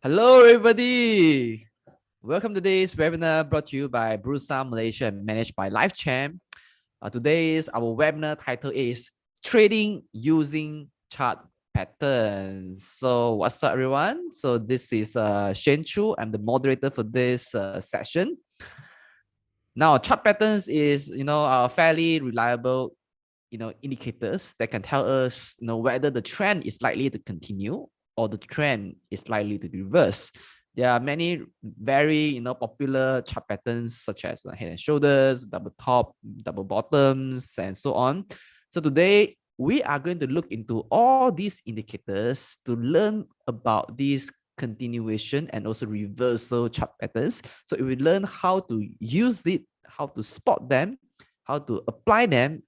Hello, everybody. Welcome to today's webinar brought to you by Bursa Malaysia and managed by LifeChamp. Today's our webinar title is Trading Using Chart Patterns. So, what's up, everyone? So, this is Shen Chu. I'm the moderator for this session. Now, chart patterns is fairly reliable indicators that can tell us whether the trend is likely to continue or the trend is likely to reverse. There are many very popular chart patterns such as head and shoulders, double top, double bottoms, and so on. So today we are going to look into all these indicators to learn about these continuation and also reversal chart patterns. So if we learn how to use it, how to spot them, how to apply them,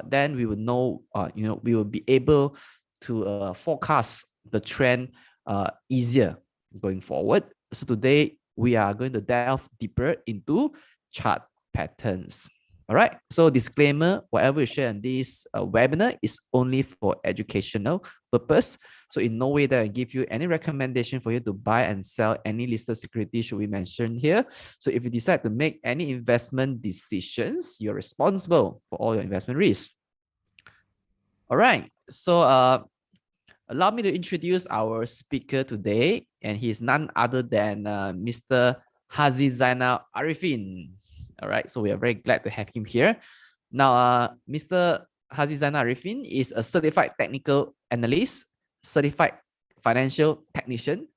then we will know, we will be able to forecast the trend easier going forward. So today we are going to delve deeper into chart patterns. All right. So disclaimer: whatever we share in this webinar is only for educational purpose. So in no way that I give you any recommendation for you to buy and sell any listed security should we mention here. So if you decide to make any investment decisions, you're responsible for all your investment risks. All right. So allow me to introduce our speaker today, and he's none other than Mr. Haji Zainal Arifin. All right, so we are very glad to have him here. Now, Mr. Haji Zainal Arifin is a certified technical analyst, certified financial technician.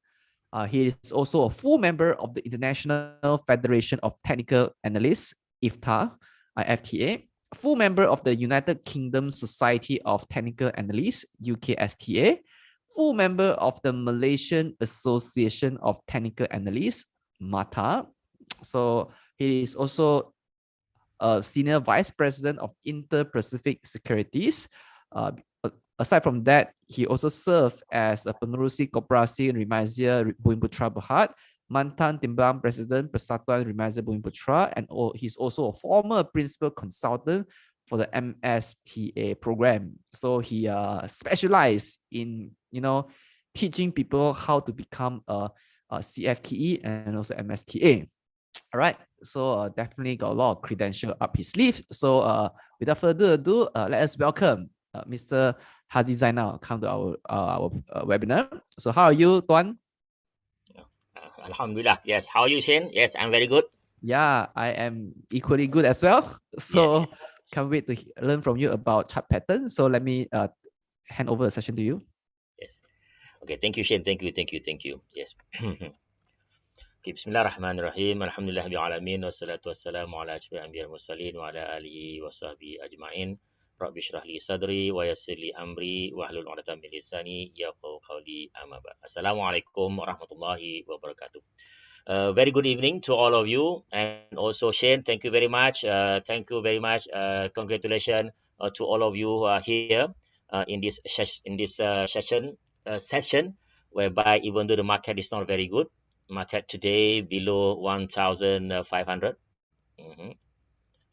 He is also a full member of the International Federation of Technical Analysts, IFTA, full member of the United Kingdom Society of Technical Analysts, UKSTA, full member of the Malaysian Association of Technical Analysts, MATA. So he is also a senior vice president of Inter-Pacific Securities. Aside from that, he also served as a pengerusi Koperasi Remaja Bumiputera Berhad, mantan timbang Presiden Persatuan Remaja Bumiputera, and he's also a former principal consultant for the MSTA program. So he specialized in teaching people how to become a CFTE and also MSTA. All right, so definitely got a lot of credential up his sleeve. So without further ado, let us welcome Mr. Haji Zainal come to our webinar. So how are you, Tuan? Alhamdulillah. Yes. How are you, Shane? Yes, I'm very good. Yeah, I am equally good as well. So can't wait to learn from you about chart patterns. So let me hand over the session to you. Yes. Okay. Thank you, Shane. Thank you. Yes. Okay, Bismillahirrahmanirrahim. Alhamdulillah alamin wassalatu wassalamu ala asyrafil anbiya'il mursalin wa ala alihi washabihi ajma'in. Rabbi shrah li sadri wa yassir li amri wa hlul 'uqdatam min lisani yafqahu qawli, amma ba'd. Assalamualaikum warahmatullahi wabarakatuh. Very good evening to all of you, and also Shane, thank you very much. Congratulations to all of you who are here in this session, whereby even though the market is not very good, market today below 1,500.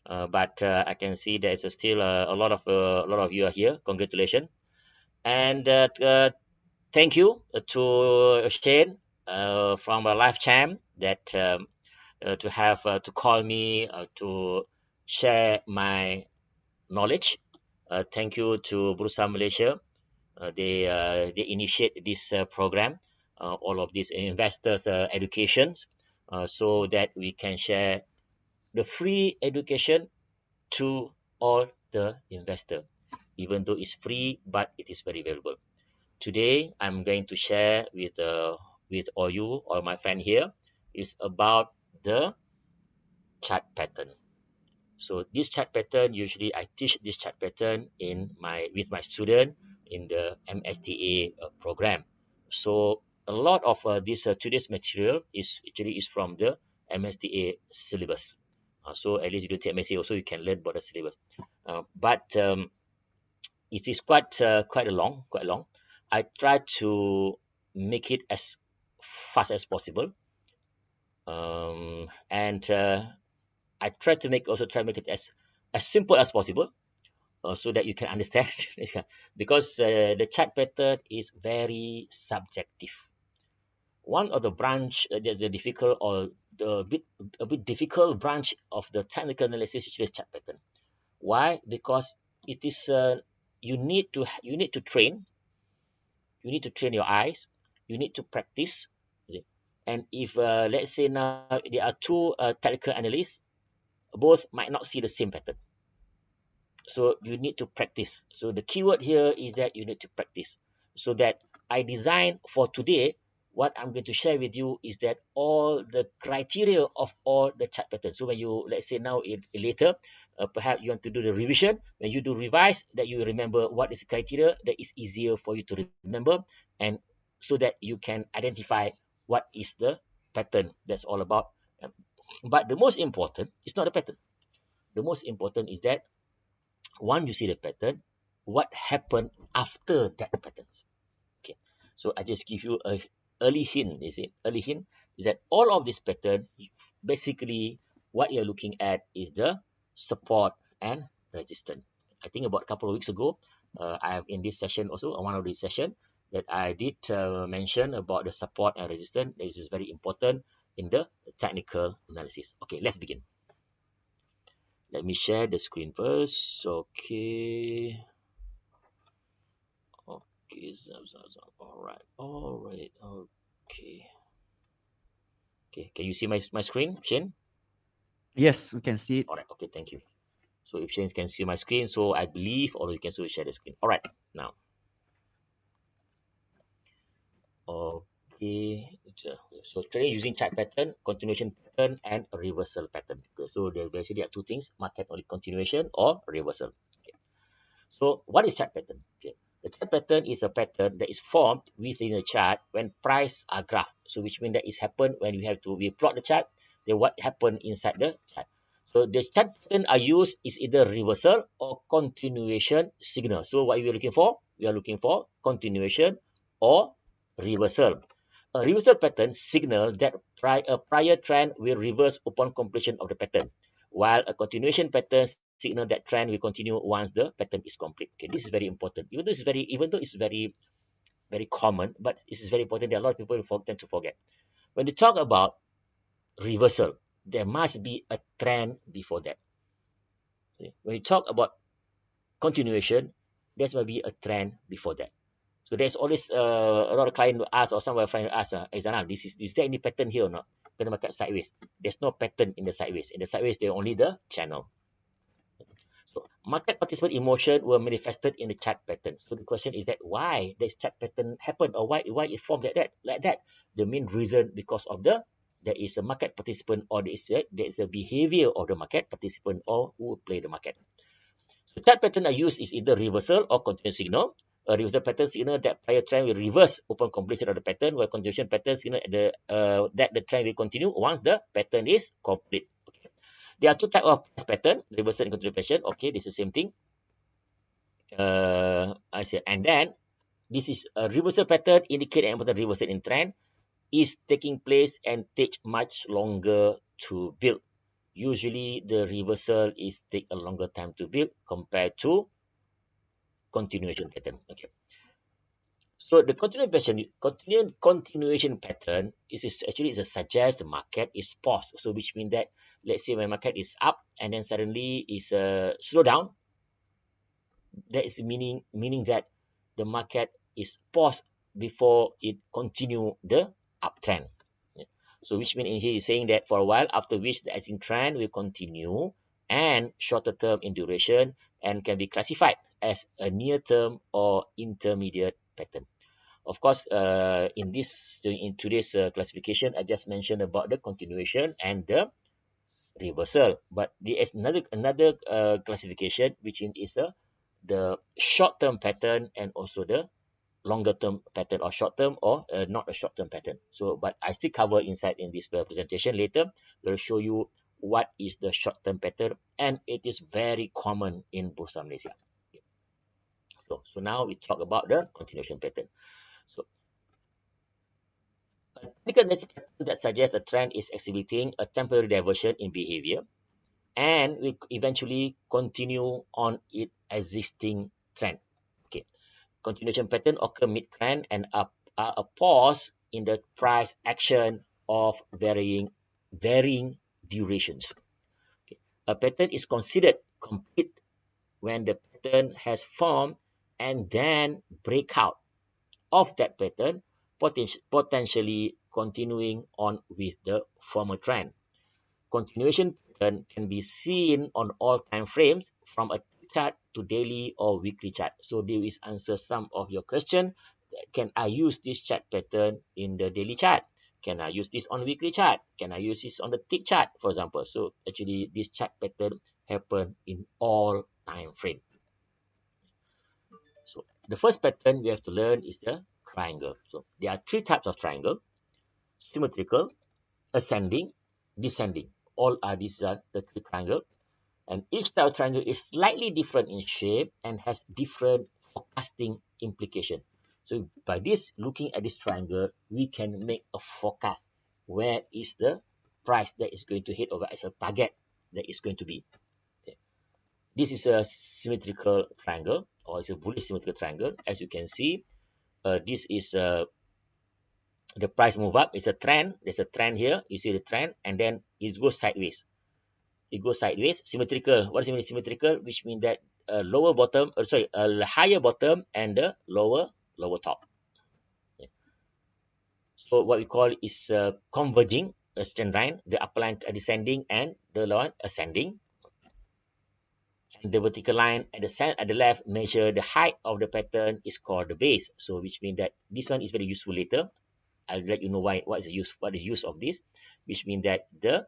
But I can see there is still a lot of you are here. Congratulations, and thank you to Shane from LifeChamp that to have to call me to share my knowledge. Thank you to Bursa Malaysia. They initiate this program, all of these investors educations, so that we can share the free education to all the investor. Even though it's free, but it is very valuable. Today, I'm going to share with all you or my friend here is about the chart pattern. So this chart pattern, usually I teach this chart pattern with my student in the MSTA program. So a lot of this today's material is from the MSTA syllabus. So at least you do take MSTA also, you can learn about the syllabus. But it is quite long. I try to make it as fast as possible, and I try to make it as simple as possible, so that you can understand. Because the chart pattern is very subjective. one of the branch that's a difficult or a bit difficult branch of the technical analysis, which is chart pattern. Why? Because it is you need to train. You need to train your eyes. You need to practice. And if let's say now there are two technical analysts, both might not see the same pattern. So you need to practice. So the keyword here is that you need to practice. So that I designed for today, what I'm going to share with you is that all the criteria of all the chart patterns. So when you, let's say now later, perhaps you want to do the revision. When you do revise, that you remember what is the criteria, that is easier for you to remember, and so that you can identify what is the pattern that's all about. But the most important is not the pattern. The most important is that once you see the pattern, what happened after that pattern? Okay, so I just give you a early hint. Early hint is that all of this pattern, basically what you're looking at is the support and resistance. I think about a couple of weeks ago, I have in this session also, one of these sessions, that I did mention about the support and resistance. This is very important in the technical analysis. Okay, let's begin. Let me share the screen first. Okay. Okay. All right. Okay. Okay. Can you see my screen, Shane? Yes, we can see it. All right. Okay. Thank you. So if Shane can see my screen, so I believe, or you can also share the screen. All right. Now. Okay. So trading using chart pattern, continuation pattern, and reversal pattern. Okay. So there basically are two things: market only continuation or reversal. Okay. So what is chart pattern? Okay. The chart pattern is a pattern that is formed within a chart when price are graphed. So which means that is happen when we plot the chart, then what happened inside the chart. So the chart pattern are used is either reversal or continuation signal. So what we are looking for? We are looking for continuation or reversal. A reversal pattern signal that a prior trend will reverse upon completion of the pattern, while a continuation pattern signal that trend will continue once the pattern is complete. Okay, this is very important. Even though it's very common, but this is very important that a lot of people tend to forget. When you talk about reversal, there must be a trend before that. Okay? When you talk about continuation, there must be a trend before that. So there's always a lot of client will ask, or some of our friends will ask, hey Zainal, is there any pattern here or not? Can the market sideways? There's no pattern in the sideways. In the sideways, there's only the channel. So market participant emotion were manifested in the chart pattern. So the question is that why this chart pattern happened, or why it formed like that? The main reason because of there is a market participant, or there is a behavior of the market participant, or who play the market. So chart pattern are used is either reversal or continuation signal. A reversal pattern signal that prior trend will reverse upon completion of the pattern, while continuation pattern signal that the trend will continue once the pattern is complete. Okay. There are two types of pattern, reversal and continuation. Okay, this is the same thing. I said, and then this is a reversal pattern indicate an important reversal in trend is taking place and takes much longer to build. Usually the reversal is take a longer time to build compared to continuation pattern. Okay. So the continuation pattern is actually a suggest the market is paused. So which means that let's say when market is up and then suddenly is slow down, that is meaning that the market is paused before it continue the uptrend. So which means he is saying that for a while, after which the ascending trend will continue and shorter term in duration and can be classified as a near term or intermediate pattern. Of course, in today's classification, I just mentioned about the continuation and the reversal. But there is another classification which is the short-term pattern and also the longer-term pattern, or short-term or not a short-term pattern. So, but I still cover inside in this presentation later. We'll show you what is the short-term pattern, and it is very common in Bursa Malaysia. So now we talk about the continuation pattern. So a technical pattern that suggests a trend is exhibiting a temporary diversion in behavior and will eventually continue on its existing trend. Okay. Continuation pattern occur mid-trend and a pause in the price action of varying durations. Okay. A pattern is considered complete when the pattern has formed and then breakout of that pattern, potentially continuing on with the former trend. Continuation pattern can be seen on all time frames from a chart to daily or weekly chart. So this answers some of your question. Can I use this chart pattern in the daily chart? Can I use this on weekly chart? Can I use this on the tick chart, for example? So actually, this chart pattern happen in all time frames. So the first pattern we have to learn is the triangle. So there are three types of triangle: symmetrical, ascending, descending. All are these are the three triangle. And each type of triangle is slightly different in shape and has different forecasting implication. So by this, looking at this triangle, we can make a forecast. Where is the price that is going to hit over as a target that is going to be? Okay. This is a symmetrical triangle, or it's a bullish symmetrical triangle. As you can see, this is the price move up. It's a trend. There's a trend here. You see the trend, and then it goes sideways. It goes sideways. Symmetrical. What does it mean symmetrical? Which means that a lower bottom, a higher bottom and the lower top. Yeah. So what we call is converging a straight line. The upper line descending and the lower line ascending. And the vertical line at the left measure the height of the pattern is called the base. So which means that this one is very useful later. I'll let you know what is the use of this, which means that the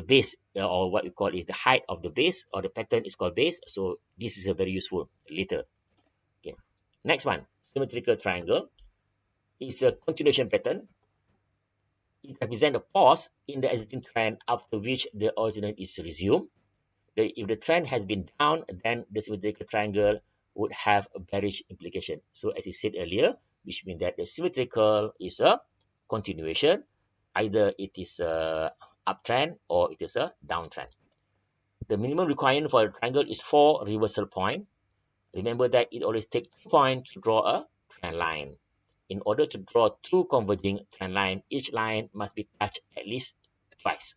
base, or what we call is the height of the base, or the pattern is called base. So this is a very useful later. Okay. Next one, symmetrical triangle. It's a continuation pattern. It represents a pause in the existing trend after which the original is resumed. If the trend has been down, then the symmetrical triangle would have a bearish implication. So as I said earlier, which means that the symmetrical is a continuation. Either it is a uptrend or it is a downtrend. The minimum requirement for a triangle is 4 reversal points. Remember that it always takes 2 points to draw a trend line. In order to draw 2 converging trend lines, each line must be touched at least twice.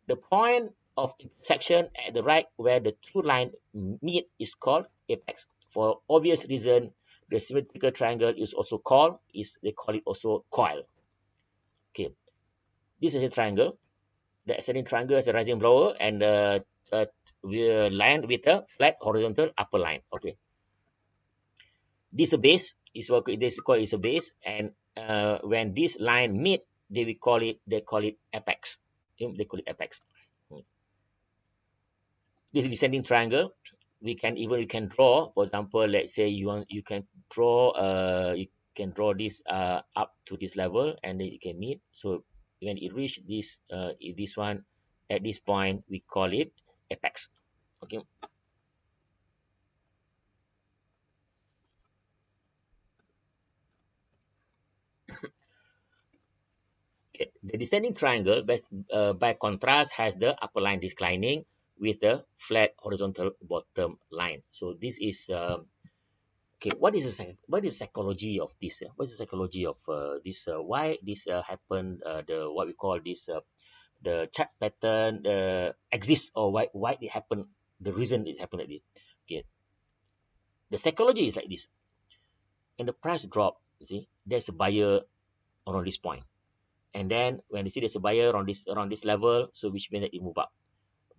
The point of intersection at the right where the 2 lines meet is called apex. For obvious reason, the symmetrical triangle is also called, they call it also coil. Okay, this is a triangle. The ascending triangle is a rising blower and we line with a flat horizontal upper line. Okay, this is a base. This called is a base, and when this line meet, they call it apex. They call it apex. This is descending triangle. We can draw, for example, let's say you can draw this up to this level, and then you can meet. So when it reach this one at this point, we call it apex. Okay. Okay. The descending triangle, by contrast, has the upper line declining with a flat horizontal bottom line. So this is okay. What is the psychology of this? What is the psychology of this? Why this happened? The what we call this the chart pattern exists, or why it happened? The reason it happened like this. Okay. The psychology is like this. When the price drop, you see, there's a buyer around this point. And then when you see there's a buyer around this level, so which means that it move up.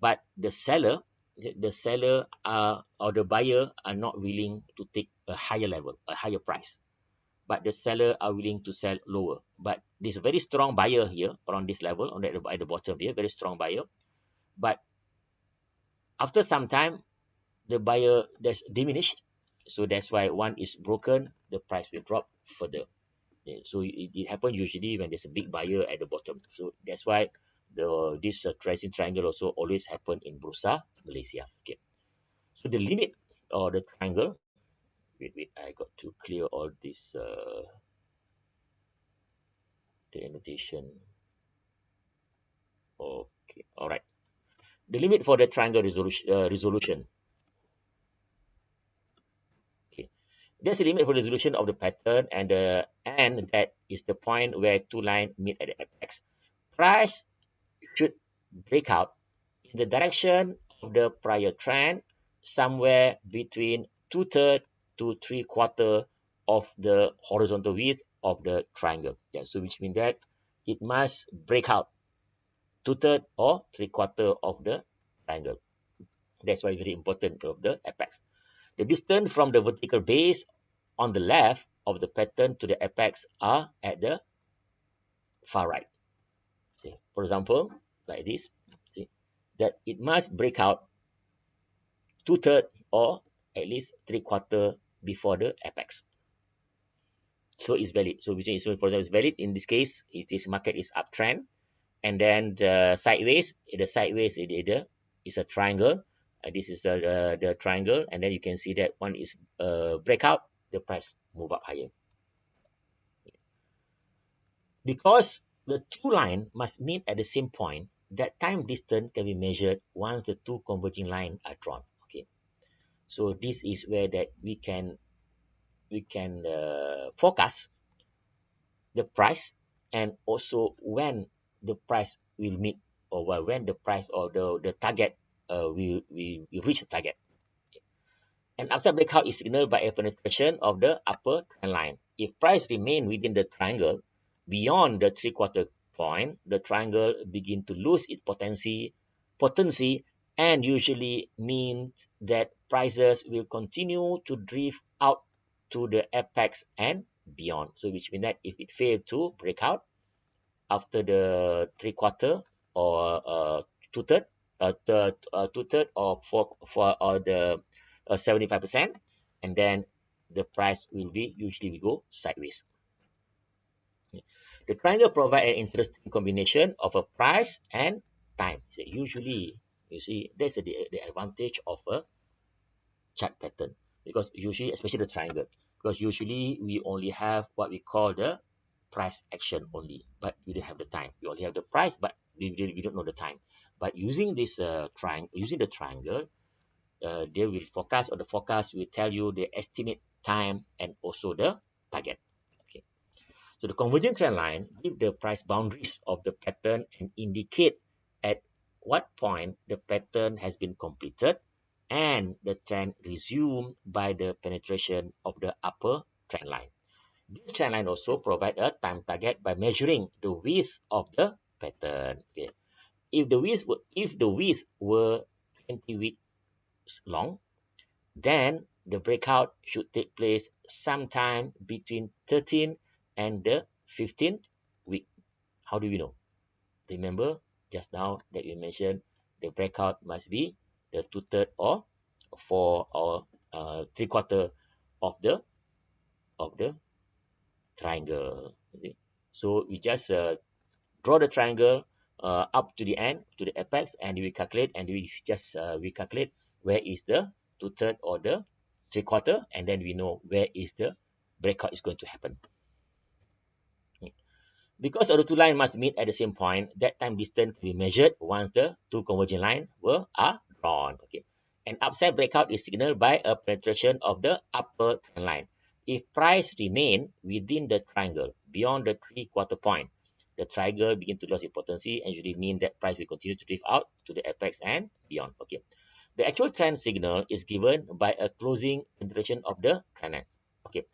But the seller or the buyer are not willing to take a higher level, a higher price. But the seller are willing to sell lower. But there's a very strong buyer here around this level, at the bottom here, very strong buyer. But after some time, the buyer that's diminished. So that's why one is broken, the price will drop further. Yeah, so it happens usually when there's a big buyer at the bottom. So that's why this rising triangle also always happen in Bursa, Malaysia. Okay. So the limit or the triangle. Wait, I got to clear all this the annotation. Okay, all right. The limit for the triangle resolution. Okay. That's the limit for resolution of the pattern, and that is the point where two lines meet at the apex. Price should break out in the direction of the prior trend, somewhere between 2/3 to 3/4 of the horizontal width of the triangle. Yeah, so which means that it must break out 2/3 or 3/4 of the triangle. That's why it's very important of the apex. The distance from the vertical base on the left of the pattern to the apex are at the far right. See, for example, like this, see, that it must break out 2/3 or at least 3/4 before the apex. So it's valid. So for example, it's valid in this case. If this market is uptrend, and then the sideways is a triangle. This is the triangle, and then you can see that one is breakout. The price move up higher. Because the two lines must meet at the same point, that time distance can be measured once the two converging lines are drawn. Okay, so this is where that we can forecast the price, and also when the price will meet, or when the price or the target will reach the target. An upside breakout is signaled by a penetration of the upper trend line. If price remain within the triangle beyond the 3/4 point, the triangle begin to lose its potency, and usually means that prices will continue to drift out to the apex and beyond. So which means that if it failed to break out after the 3/4 or 2/3, or for the 75%, and then the price will be usually we go sideways. The triangle provide an interesting combination of a price and time. So usually, you see, that's the advantage of a chart pattern, because usually, especially the triangle, because usually we only have what we call the price action only, but we don't have the time. We only have the price, but we don't know the time. But using this using the triangle, they will forecast, or the forecast will tell you the estimate time and also the target. Okay. So the convergent trend line give the price boundaries of the pattern and indicate at what point the pattern has been completed and the trend resumed by the penetration of the upper trend line. This trend line also provide a time target by measuring the width of the pattern. Okay. If the width were 20 weeks long, then the breakout should take place sometime between 13th and the 15th week. How do we know? Remember just now that we mentioned the breakout must be the 2/3 or 4 or 3/4 of the triangle. You see? So we just draw the triangle up to the end, to the apex, and we calculate, and we just we calculate where is the 2/3 or the 3/4, and then we know where is the breakout is going to happen. Because the two lines must meet at the same point, that time distance can be measured once the two converging lines are drawn. Okay. An upside breakout is signaled by a penetration of the upper trend line. If price remain within the triangle beyond the 3/4 point, the triangle begin to lose its potency and usually mean that price will continue to drift out to the apex and beyond. Okay. The actual trend signal is given by a closing penetration of the trend line. Okay.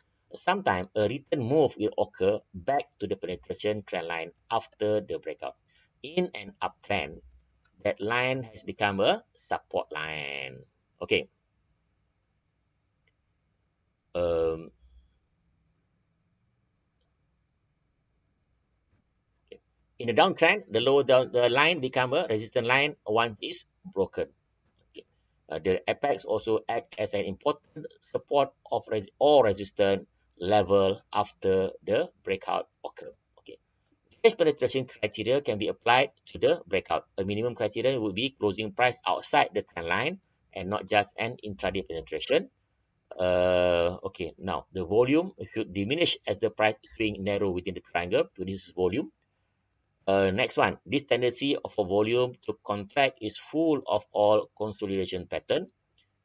Sometimes a return move will occur back to the penetration trend line after the breakout. In an uptrend, that line has become a support line. Okay. In a downtrend, the line become a resistance line once it's broken. Okay. The apex also act as an important support of or resistance level after the breakout occur. Okay. This penetration criteria can be applied to the breakout. A minimum criteria would be closing price outside the trend line and not just an intraday penetration. Okay, now the volume should diminish as the price swing narrow within the triangle. So this is volume. Next one, this tendency of a volume to contract is full of all consolidation pattern.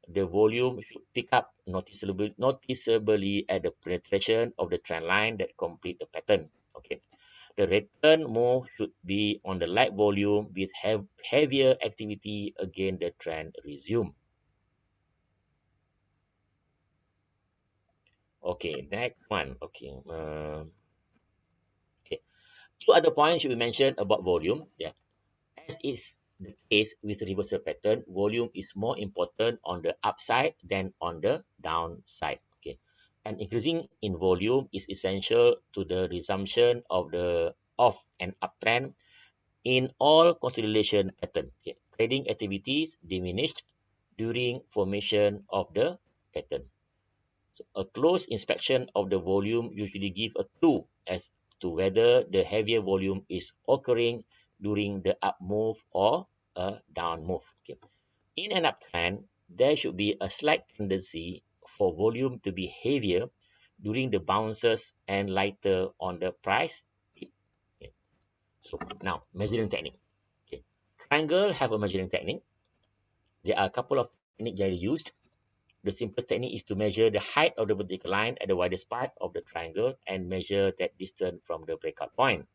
the volume should pick up noticeably at the penetration of the trend line that complete the pattern. Okay. The return move should be on the light volume with heavier activity again the trend resume. Okay, next one. Okay. Okay. Two other points should be mentioned about volume. Yeah. As is the case with reversal pattern, volume is more important on the upside than on the downside. Okay. And increasing in volume is essential to the resumption of an uptrend in all consolidation pattern. Okay. Trading activities diminished during formation of the pattern. So a close inspection of the volume usually give a clue as to whether the heavier volume is occurring during the up move or a down move. Okay. In an uptrend, there should be a slight tendency for volume to be heavier during the bounces and lighter on the price. Okay. So now measuring technique. Okay. Triangle have a measuring technique. There are a couple of techniques generally used. The simple technique is to measure the height of the vertical line at the widest part of the triangle and measure that distance from the breakout point.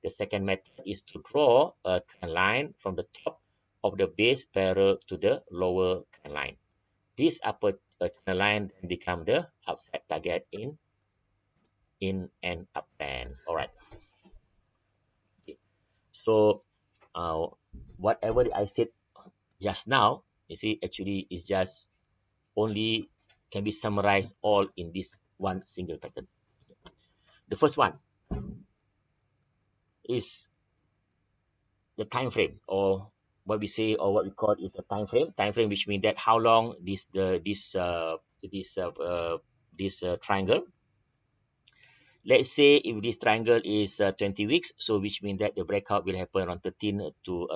The second method is to draw a trend line from the top of the base parallel to the lower trend line. This upper trend line then become the upside target in an uptrend. All right. Okay. So whatever I said just now, you see, actually is just only can be summarized all in this one single pattern. The first one is the time frame, or what we say, or what we call is the time frame. Time frame, which means that how long this triangle. Let's say if this triangle is 20 weeks, so which means that the breakout will happen around 13 to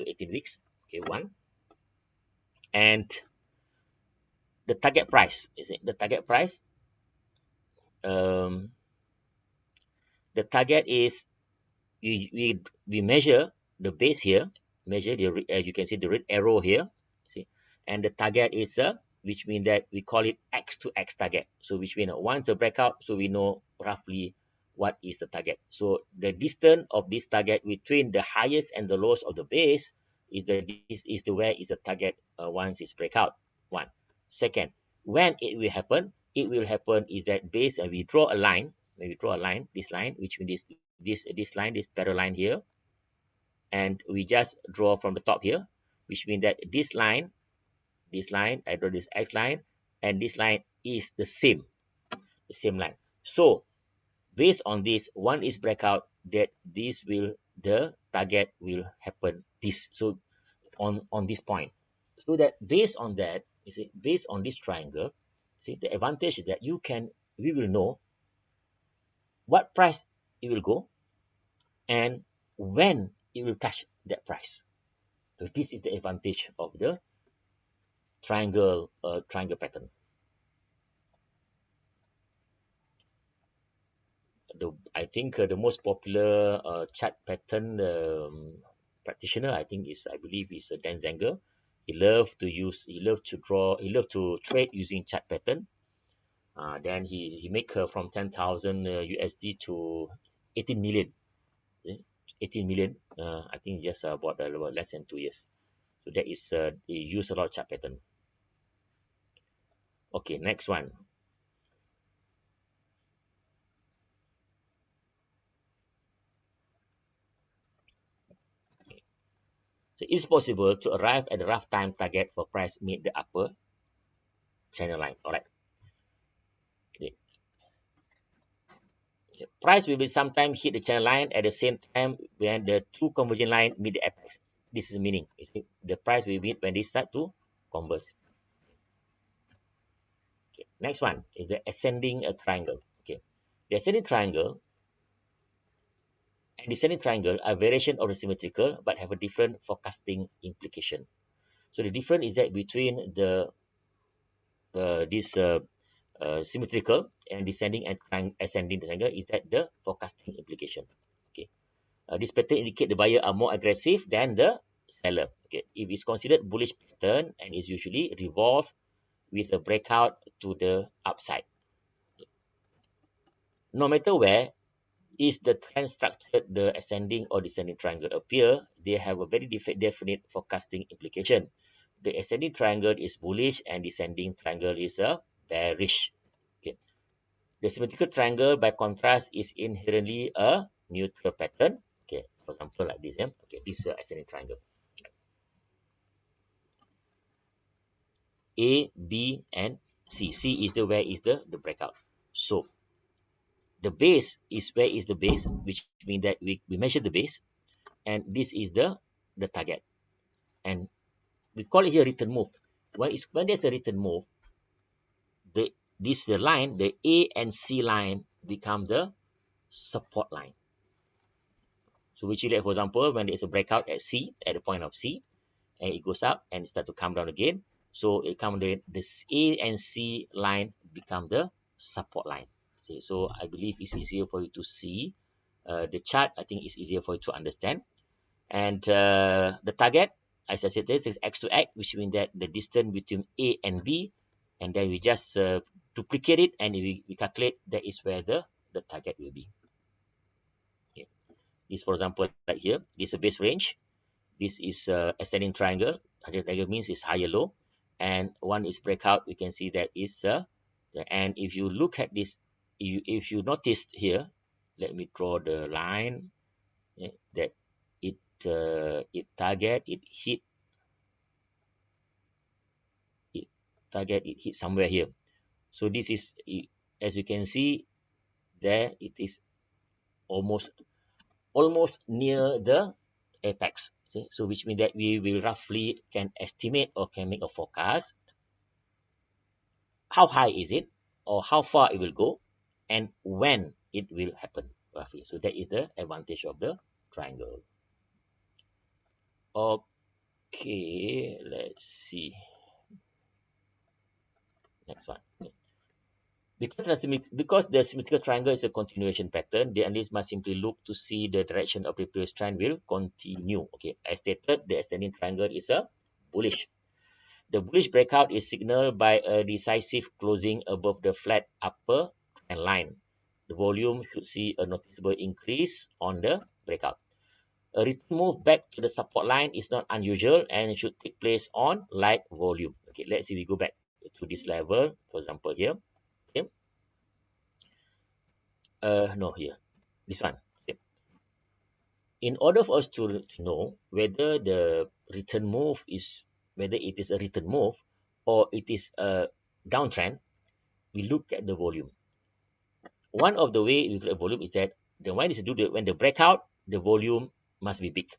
18 weeks. Okay, one. And the target price, is it the target price? Um, the target is we measure the base here, measure the as you can see the red arrow here, see, and the target is which means that we call it X to X target. So which means once a breakout, so we know roughly what is the target. So the distance of this target between the highest and the lowest of the base is the where is the target once it's breakout. One. Second, when it will happen, is that base and we draw a line. When we draw a line, this line, which means this line, this parallel line here, and we just draw from the top here, which means that this line, I draw this X line, and this line is the same line. So based on this, one is breakout, that the target will happen this. So on this point, so that based on that, you see, based on this triangle, see, the advantage is that we will know what price it will go and when it will touch that price. So this is the advantage of the triangle pattern. I think the most popular chart pattern practitioner, I believe is Dan Zanger. He loved to trade using chart pattern. Then he make from 10,000 USD to 18 million. 18 million. I think just about less than 2 years. So that is he use a lot of chart pattern. Okay, next one. So it's possible to arrive at the rough time target for price meet the upper channel line. All right. Okay. Price will sometimes hit the channel line at the same time when the two converging line meet the apex. This is the meaning. The price will meet when they start to converge. Okay. Next one is the ascending triangle. Okay. The ascending triangle and descending triangle are variation of the symmetrical but have a different forecasting implication. So the difference is that between the this symmetrical and descending and ascending triangle is that the forecasting implication. Okay, this pattern indicate the buyer are more aggressive than the seller. Okay, if it's considered bullish pattern and is usually revolve with a breakout to the upside. No matter where is the trend structured, the ascending or descending triangle appear, they have a very definite forecasting implication. The ascending triangle is bullish and descending triangle is a bearish. Okay. The symmetrical triangle, by contrast, is inherently a neutral pattern. Okay, for example, like this. Yeah? Okay, this is an ascending triangle. A, B, and C. C is the where is the breakout. So the base is where is the base, which means that we measure the base, and this is the target. And we call it here return move. When there's a return move, the line, the A and C line become the support line. So which is like, for example, when there's a breakout at C, at the point of C, and it goes up and start to come down again. So it come the A and C line become the support line. See, so I believe it's easier for you to see the chart. I think it's easier for you to understand. And the target, as I said, this is x to x, which means that the distance between A and B, and then we just duplicate it and we calculate that is where the target will be. Okay. This, for example, like here, this is a base range. This is ascending triangle. Ascending triangle means it's higher low, and one is breakout. We can see that is and if you look at this, if you noticed here, let me draw the line that it target, it hit somewhere here. So this is, as you can see there, it is almost near the apex. See? So which means that we will roughly can estimate or can make a forecast how high is it or how far it will go and when it will happen roughly. So that is the advantage of the triangle. Okay, let's see. Next one. Because the symmetrical triangle is a continuation pattern, the analyst must simply look to see the direction of the previous trend will continue. Okay, as stated, the ascending triangle is a bullish. The bullish breakout is signaled by a decisive closing above the flat upper trend line. The volume should see a noticeable increase on the breakout. A return move back to the support line is not unusual and should take place on light volume. Okay, let's see, we go back to this level, for example here. Okay. No, here, this one. Same. In order for us to know whether the return move is, whether it is a return move or it is a downtrend, we look at the volume. One of the way we look at volume is that when the breakout, the volume must be big.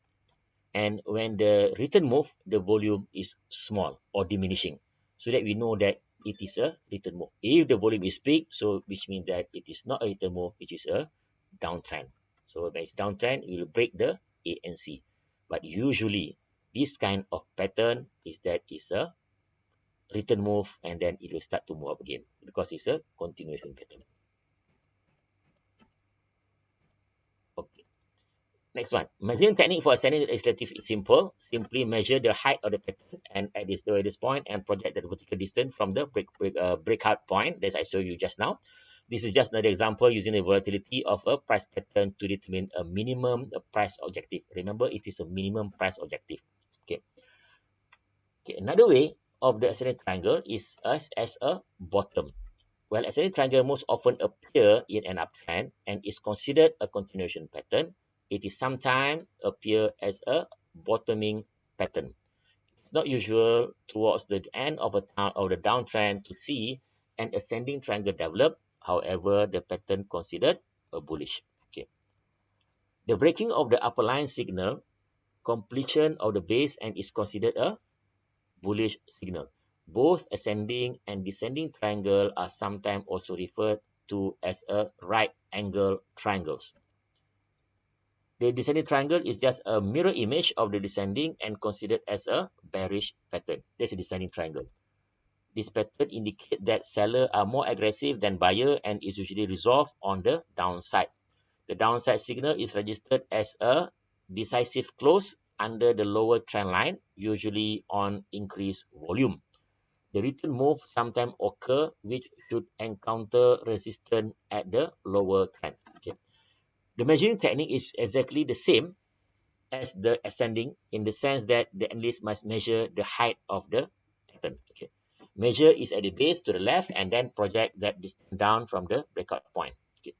And when the return move, the volume is small or diminishing, so that we know that it is a return move. If the volume is big, so which means that it is not a return move, which is a downtrend. So when it's downtrend, it will break the A and C. But usually, this kind of pattern is that is a return move, and then it will start to move up again because it's a continuation pattern. Okay. Next one. Measuring technique for ascending is relatively simple. Simply measure the height of the pattern and at this point and project the vertical distance from the breakout point that I showed you just now. This is just another example using the volatility of a price pattern to determine a minimum price objective. Remember, it is a minimum price objective. Okay. Okay. Another way of the ascending triangle is as a bottom. Well, ascending triangle most often appear in an uptrend and is considered a continuation pattern. It is sometimes appear as a bottoming pattern. It's not usual towards the end of the downtrend to see an ascending triangle develop. However, the pattern considered a bullish. Okay. The breaking of the upper line signal completion of the base and is considered a bullish signal. Both ascending and descending triangle are sometimes also referred to as a right angle triangles. The descending triangle is just a mirror image of the descending and considered as a bearish pattern. That's a descending triangle. This pattern indicates that sellers are more aggressive than buyer and is usually resolved on the downside. The downside signal is registered as a decisive close under the lower trend line, usually on increased volume. The return move sometimes occur, which should encounter resistance at the lower trend. Okay. The measuring technique is exactly the same as the ascending, in the sense that the analyst must measure the height of the pattern. Okay. Measure is at the base to the left and then project that distance down from the breakout point. Okay.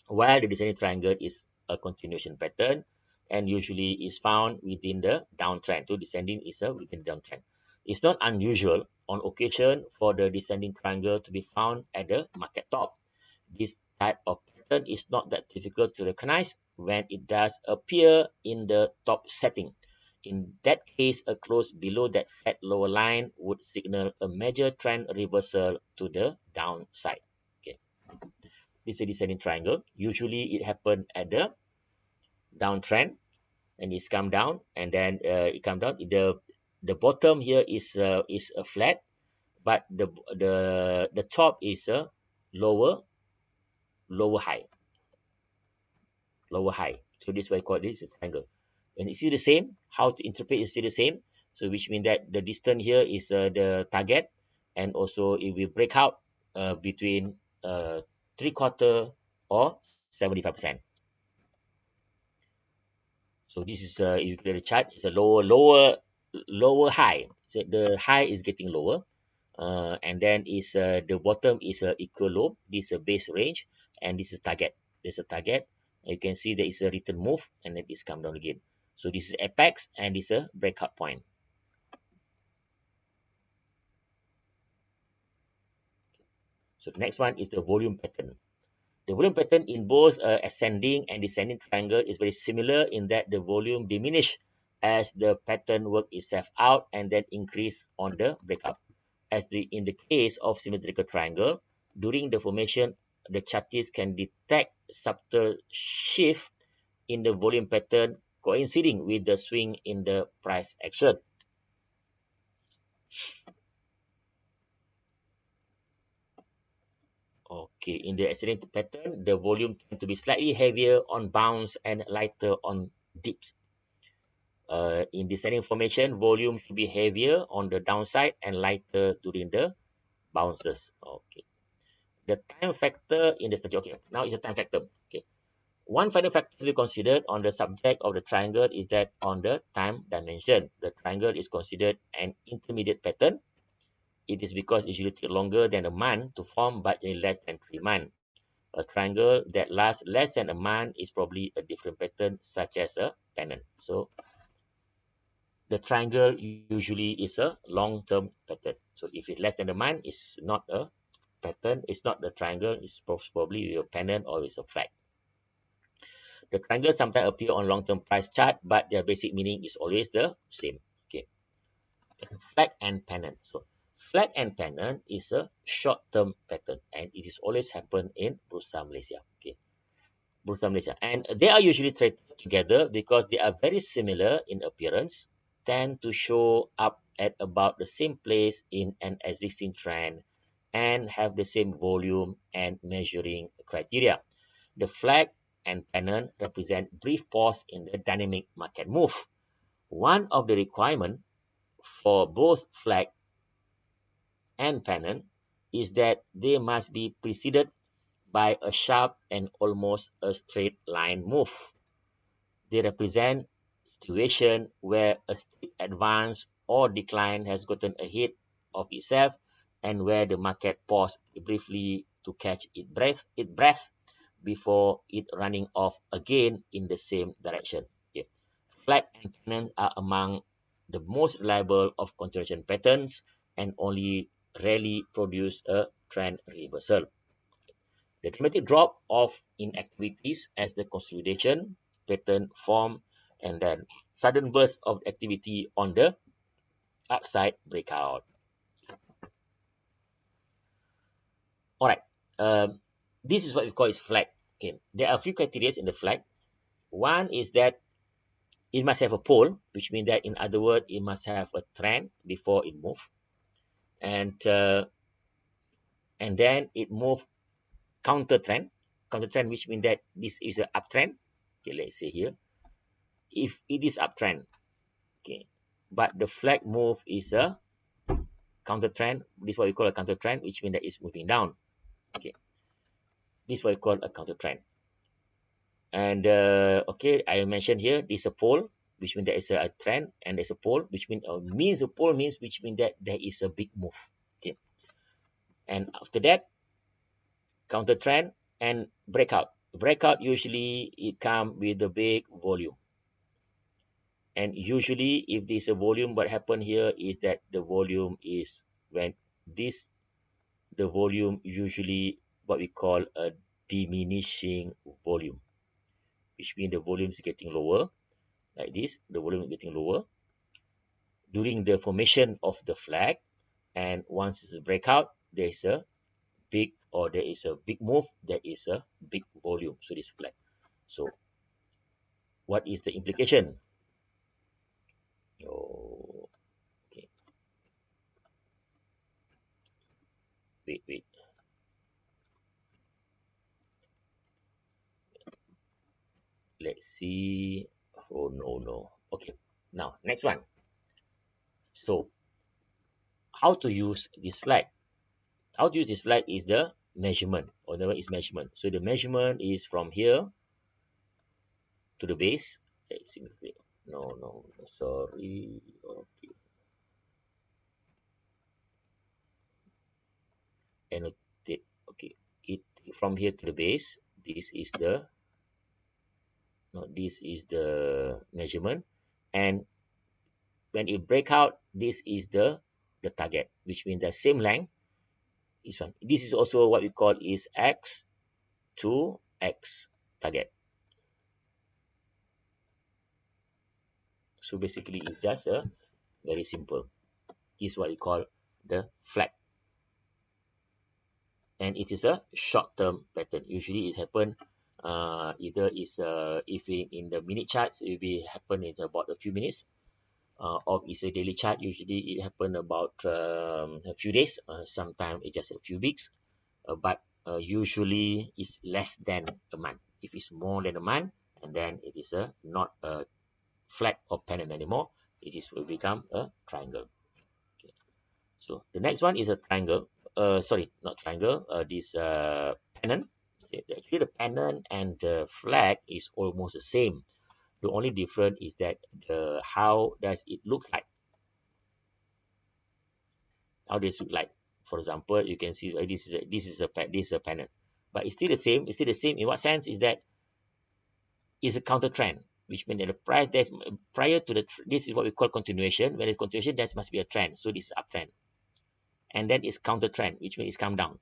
While the descending triangle is a continuation pattern and usually is found within the downtrend. So descending is within the downtrend. It's not unusual on occasion for the descending triangle to be found at the market top. This type of pattern is not that difficult to recognize when it does appear in the top setting. In that case, a close below that flat lower line would signal a major trend reversal to the downside. Okay. This is a descending triangle. Usually it happens at the downtrend and it's come down, and then it come down. The bottom here is a flat, but the top is a lower high. So this is why I call this a triangle. And it's still the same. How to interpret is still the same. So which means that the distance here is the target, and also it will break out between 3/4 or 75%. So this is if you clear the chart, the lower high. So the high is getting lower, and then is the bottom is equal low. This is a base range, and this is target. There's a target. You can see there is a return move, and then it's come down again. So this is apex, and this is a breakout point. So the next one is the volume pattern. The volume pattern in both ascending and descending triangle is very similar in that the volume diminish as the pattern work itself out and then increase on the breakup. In the case of symmetrical triangle, during the formation, the chartist can detect subtle shift in the volume pattern coinciding with the swing in the price action. Okay, in the ascending pattern, the volume tends to be slightly heavier on bounce and lighter on dips. In descending formation, volume should be heavier on the downside and lighter during the bounces. Okay. The time factor in the strategy. Okay, now it's a time factor. Okay. One final factor to be considered on the subject of the triangle is that on the time dimension, the triangle is considered an intermediate pattern. It is because it usually takes longer than a month to form, but less than 3 months. A triangle that lasts less than a month is probably a different pattern, such as a pennant. So the triangle usually is a long-term pattern. So if it's less than a month, it's not a pattern. It's not the triangle. It's probably a pennant or it's a flag. The triangles sometimes appear on long-term price chart, but their basic meaning is always the same. Okay. Flag and pennant. So flag and pennant is a short-term pattern, and it is always happen in Bursa Malaysia. Okay. Bursa Malaysia, and they are usually traded together because they are very similar in appearance, tend to show up at about the same place in an existing trend, and have the same volume and measuring criteria. The flag and pennant represent brief pause in the dynamic market move. One of the requirements for both flag and pennant is that they must be preceded by a sharp and almost a straight line move. They represent situation where a steep advance or decline has gotten ahead of itself and where the market paused briefly to catch its breath before it running off again in the same direction. Okay. Flag and pennant are among the most reliable of continuation patterns and only rarely produce a trend reversal. The dramatic drop off in activities as the consolidation pattern form and then sudden burst of activity on the upside breakout. All right, this is what we call is flag. Okay, there are a few criteria in the flag. One is that it must have a pole, which means that in other words, it must have a trend before it moves, and then it move counter trend, which means that this is an uptrend. Okay, let's say here if it is uptrend, okay, but the flag move is a counter trend. This is what we call a counter trend, which means that it's moving down. Okay, this is what we call a counter trend. And okay, I mentioned here this is a pole, which means there is a trend, and there's a pole, which means a pole means which means that there is a big move. Okay, and after that, counter trend and breakout. Breakout usually it come with a big volume. And usually if there's a volume, what happen here is that the volume is when the volume usually what we call a diminishing volume, which means the volume is getting lower, like this, the volume is getting lower during the formation of the flag. And once it's a breakout, there is a big move, there is a big volume, so this flag. So what is the implication? Oh, okay, wait, let's see. Oh no. Okay, now next one. So how to use this flag? How to use this flag is the measurement, or the is measurement. So the measurement is from here to the base. Let's see. No, sorry. Okay, annotate. Okay, it from here to the base. This is the measurement, and when it break out, this is the target, which means the same length. This is also what we call is X to X target. So basically it's just a very simple. This is what we call the flag. And it is a short-term pattern. Usually it happen either is if in the minute charts it will be happen in about a few minutes, or it's a daily chart. Usually it happen about a few days, sometimes it's just a few weeks, but usually it's less than a month. If it's more than a month, and then it is not a flag or pennant anymore, will become a triangle. Okay. So the next one is a triangle. Sorry, not triangle. This pennant. Actually, the pennant and the flag is almost the same. The only difference is that how does it look like? How does it look like? For example, you can see this is a pennant, but it's still the same. It's still the same. In what sense is that it's a counter trend, which means that the price prior to this is what we call continuation. When it's continuation, there must be a trend. So this is uptrend, and then it's counter trend, which means it's come down,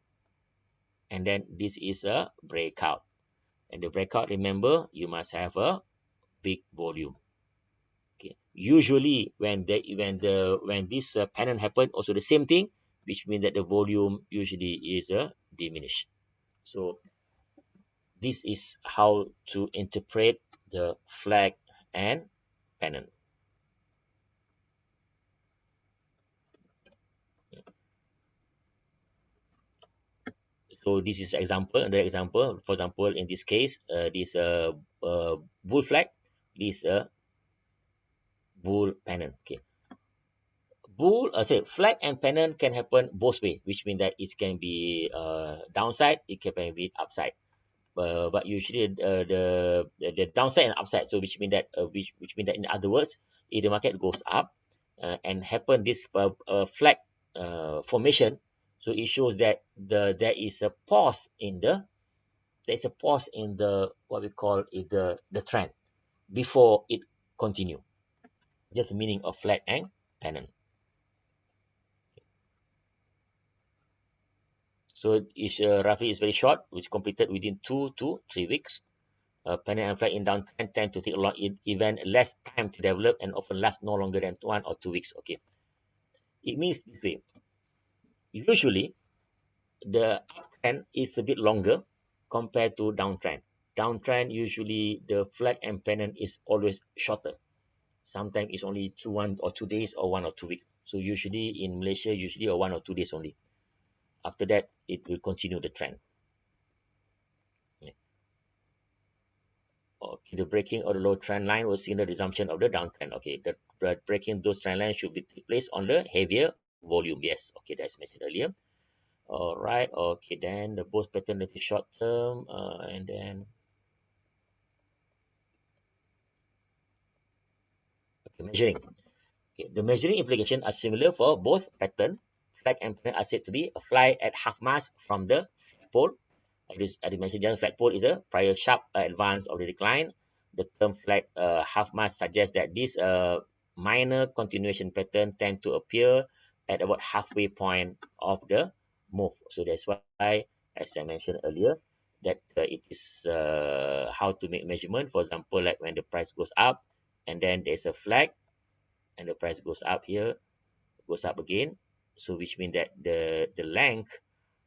and then this is a breakout. And the breakout, remember, you must have a big volume. Okay. Usually, when this pennant happen, also the same thing, which means that the volume usually is diminished. So this is how to interpret the flag and pennant. So this is another example. For example, in this case, this bull flag, this bull pennant. Okay, flag and pennant can happen both way, which means that it can be downside, it can be upside. But usually the downside and upside. So which means that in other words, if the market goes up and happen this flag formation, so it shows that there is a pause in the what we call the trend before it continue. Just the meaning of flag and pennant. So it's roughly very short, which completed within 2 to 3 weeks. Pennant and flag in downtrend tend to take a long event less time to develop and often last no longer than 1 or 2 weeks. Okay, it means this way. Usually the uptrend is a bit longer compared to downtrend. Downtrend usually the flag and pennant is always shorter. Sometimes it's only 1 or 2 days or 1 or 2 weeks. So usually in Malaysia, usually 1 or 2 days only. After that, it will continue the trend. Okay, the breaking of the low trend line will signal the resumption of the downtrend. Okay, the breaking those trend lines should be take place on the heavier volume. Yes, okay, that's mentioned earlier. All right, okay, then the both pattern is short term, and then okay, measuring. Okay, the measuring implications are similar for both pattern. Flag and pennant are said to be applied at half mast from the pole. As I mentioned, just flagpole is a prior sharp advance of the decline. The term flag half mast suggests that this minor continuation pattern tend to appear at about halfway point of the move. So that's why, as I mentioned earlier, that it is how to make measurement. For example, like when the price goes up, and then there's a flag, and the price goes up here, goes up again. So which means that the length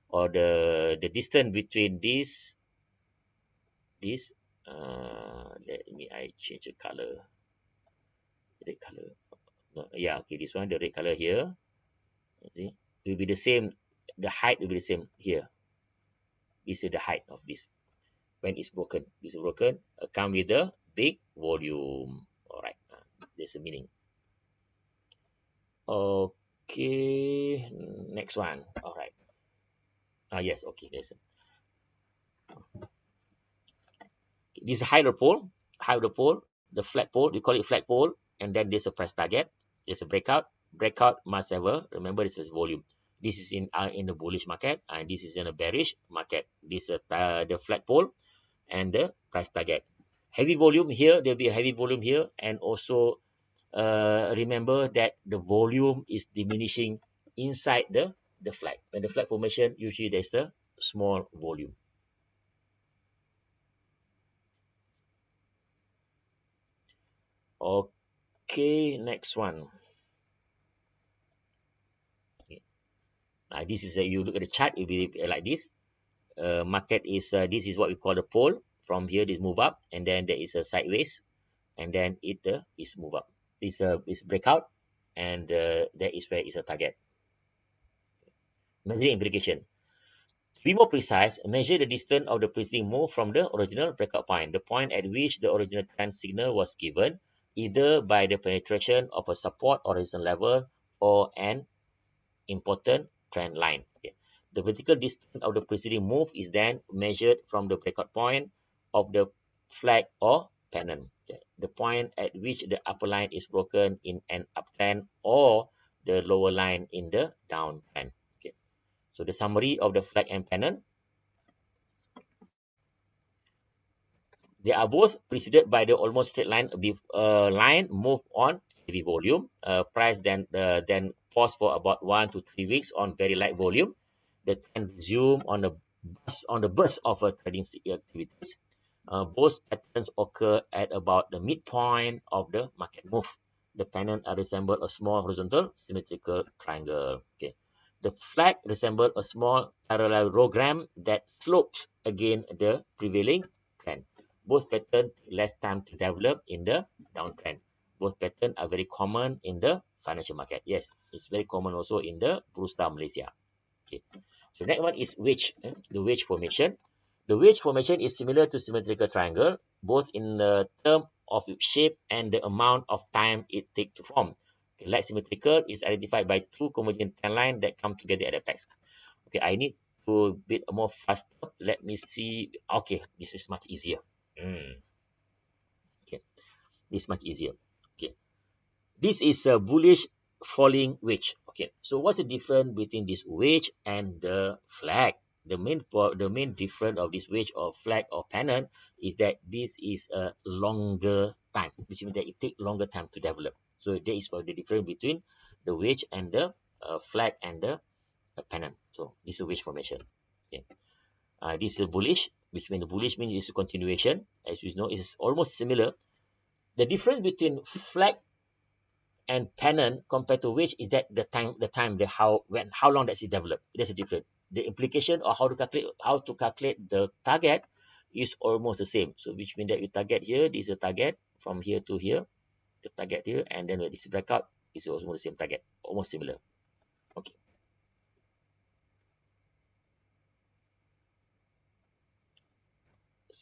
or the distance between this let me I change the color, red color. No, yeah, okay, this one, the red color here, you see, it will be the same, the height will be the same here. This is the height of this when it's broken. This is broken, come with a big volume. All right, there's a meaning. Okay, next one. All right. Yes, okay, this is higher pole, the flat pole, we call it flat pole, and then there's a price target, there's a breakout. Breakout must have a, remember, this is volume. This is in the bullish market, and this is in a bearish market. This is the flat pole and the price target. Heavy volume here, there'll be a heavy volume here, and also remember that the volume is diminishing inside the flag. When the flag formation, usually there's a small volume. Okay, next one. This is you look at the chart, it will be like this. Market is this is what we call the pole. From here, this move up, and then there is a sideways, and then it is move up. This is breakout, and there is where is a target. Measure implication. To be more precise, measure the distance of the preceding move from the original breakout point, the point at which the original trend signal was given, either by the penetration of a support or resistance level or an important trend line. Okay. The vertical distance of the preceding move is then measured from the breakout point of the flag or pennant. Okay. The point at which the upper line is broken in an uptrend or the lower line in the downtrend. Okay. So the summary of the flag and pennant, they are both preceded by the almost straight line line move on heavy volume. Price then pause for about 1 to 3 weeks on very light volume. The trend resume on the burst of trading activities. Both patterns occur at about the midpoint of the market move. The pennant resemble a small horizontal symmetrical triangle. Okay. The flag resemble a small parallelogram that slopes against the prevailing trend. Both patterns less time to develop in the downtrend. Both patterns are very common in the financial market. Yes, it's very common also in the Bursa Malaysia. Okay. So next one is wedge, the wedge formation. The wedge formation is similar to symmetrical triangle, both in the term of its shape and the amount of time it takes to form. Okay, like symmetrical is identified by two convergent trend lines that come together at the apex. Okay, I need to bit more faster. Let me see. Okay, this is much easier. Okay, this is much easier. Okay, this is a bullish falling wedge. Okay, so what's the difference between this wedge and the flag? The main difference of this wedge or flag or pennant is that this is a longer time, which means that it takes longer time to develop. So that is the difference between the wedge and the flag and the pennant. So this is a wedge formation. Okay. This is bullish, which means the bullish means it's a continuation. As you know, it's almost similar. The difference between flag and pennant compared to wedge is that how long does it develop? There's a difference. The implication or how to calculate the target is almost the same. So which means that you target here, this is a target from here to here, the target here, and then when this breakout is also the same target, almost similar. Okay.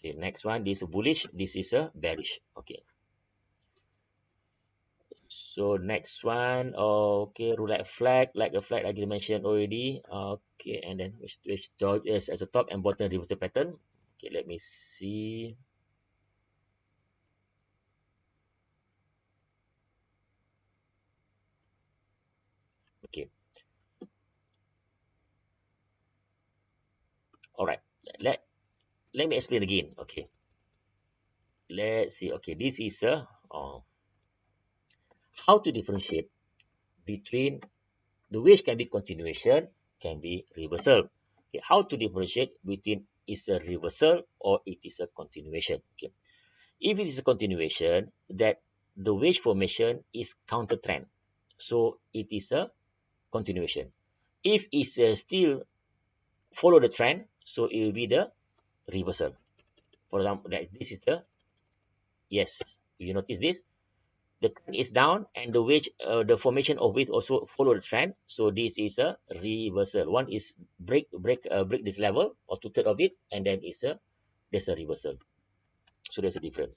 Okay, next one, this is bullish, this is a bearish. Okay. So next one, okay, roulette flag, like a flag, like I mentioned already. Okay, and then which dot is as a top and bottom reversal pattern. Okay, let me see. Okay, all right. Let let me explain again. Okay, let's see. Okay, this is a how to differentiate between the which can be continuation, can be reversal. Okay, how to differentiate between is a reversal or it is a continuation. Okay, if it is a continuation, that the wedge formation is counter trend, so it is a continuation. If it's still follow the trend, so it will be the reversal. For example, like this is the yes. You notice this? The trend is down, and the wedge, the formation of wedge also follow the trend. So this is a reversal. One is break this level or two-thirds of it, and then it's a there's a reversal. So there's a difference.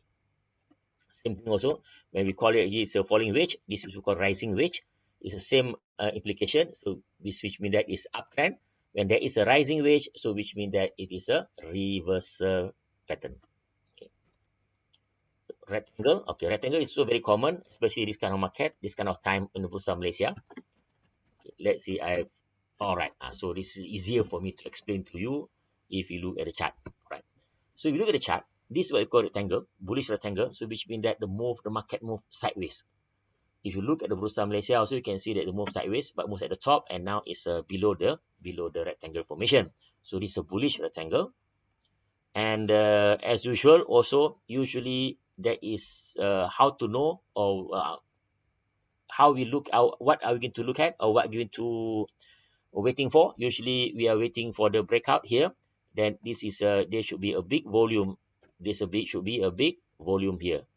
Same thing also, when we call it's a falling wedge, this is called rising wedge. It's the same implication, so which means that is uptrend. When there is a rising wedge, so which means that it is a reversal pattern. Okay. Rectangle. Okay, rectangle is so very common, especially this kind of market, this kind of time in the Bursa Malaysia. Okay, let's see. All right. So this is easier for me to explain to you if you look at the chart. All right. So if you look at the chart, this is what we call rectangle, bullish rectangle. So which means that the market move sideways. If you look at the Bursa Malaysia, also you can see that the move sideways, but moves at the top, and now it's below the rectangle formation. So this is a bullish rectangle. And as usual, also usually there is how to know or how we look out, what are we going to look at, or what are we going to waiting for. Usually we are waiting for the breakout here. Then this is there should be a big volume. Should be a big volume here.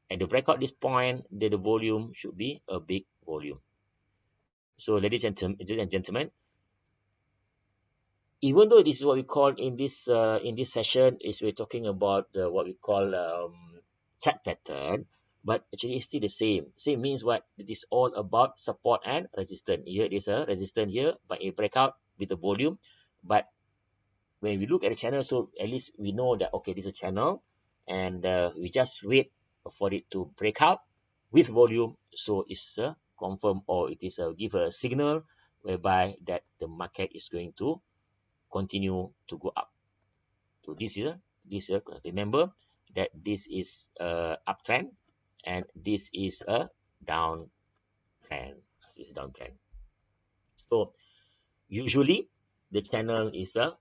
At the breakout this point, the volume should be a big volume. So ladies and gentlemen, even though this is what we call in this session is we're talking about what we call chart pattern, but actually it's still the same. Same means what? It is all about support and resistance. Here there's a resistance here, but a breakout with the volume. But when we look at the channel, so at least we know that okay, this is a channel, and we just wait for it to break out with volume. So it's confirm, or it is give a signal whereby that the market is going to continue to go up. So remember that this is a uptrend and this is a downtrend. This is a downtrend. So usually the channel is a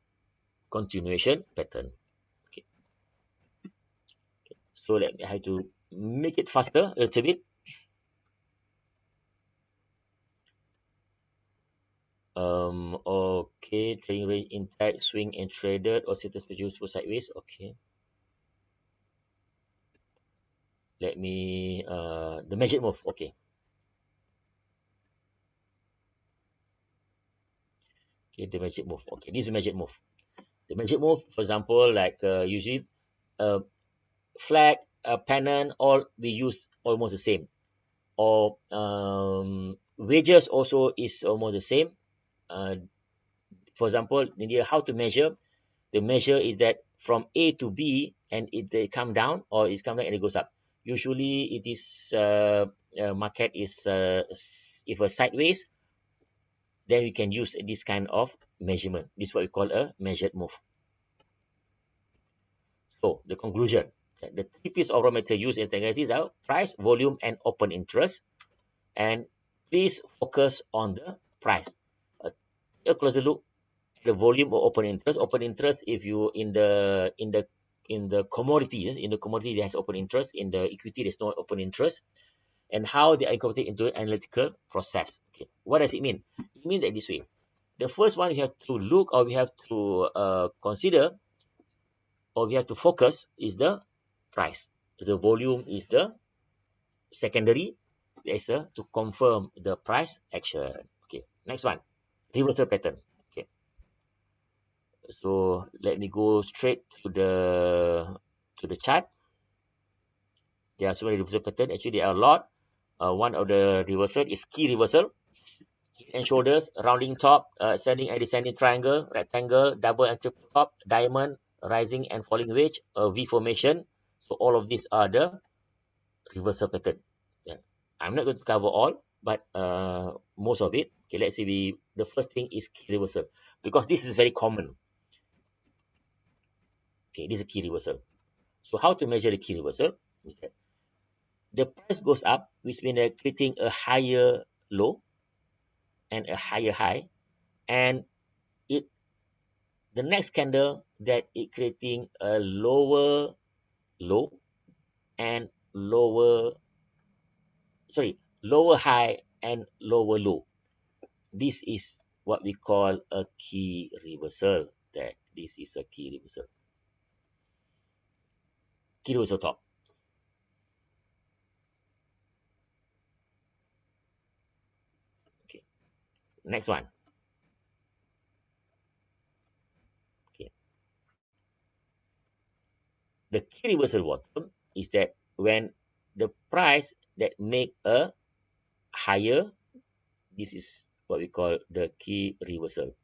continuation pattern. Okay. So let me have to make it faster a little bit. Okay, trading range intact, swing and traded, or status produce for sideways. Okay. Let me the measured move. Okay. Okay, the measured move. Okay, this is a measured move. The measured move, for example, like usually flag, pennant, all we use almost the same. Or wedges also is almost the same. For example, in here, how to measure? The measure is that from A to B, and they come down, or it's come down and it goes up. Usually, it is market is if a sideways, then we can use this kind of measurement. This is what we call a measured move. So the conclusion, the three pieces of raw material used in technologies are price, volume, and open interest. And please focus on the price. A closer look at the volume or open interest. Open interest, if you in the commodity, in the commodity there's open interest. In the equity, there's no open interest. And how they are incorporated into an analytical process. Okay, what does it mean? It means that this way. The first one we have to look, or we have to consider, or we have to focus is the price. The volume is the secondary. There's to confirm the price action. Okay, next one, reversal pattern. Okay, So let me go straight to the chart. There are so many reversal patterns. Actually, there are a lot. One of the reversal is key reversal. Head and shoulders, rounding top, ascending and descending triangle, rectangle, double and triple top, diamond, rising and falling wedge, V formation. So all of these are the reversal pattern. Yeah. I'm not going to cover all, but most of it. Okay, let's see. The first thing is key reversal, because this is very common. Okay, this is a key reversal. So how to measure the key reversal? Is that the price goes up, which means they're creating a higher low and a higher high, and it the next candle that it creating a lower low and lower high and lower low. This is what we call a key reversal. That this is a key reversal. Key reversal top. Okay. Next one. Okay. The key reversal bottom is that when the price that make a higher, this is what we call the key reversal.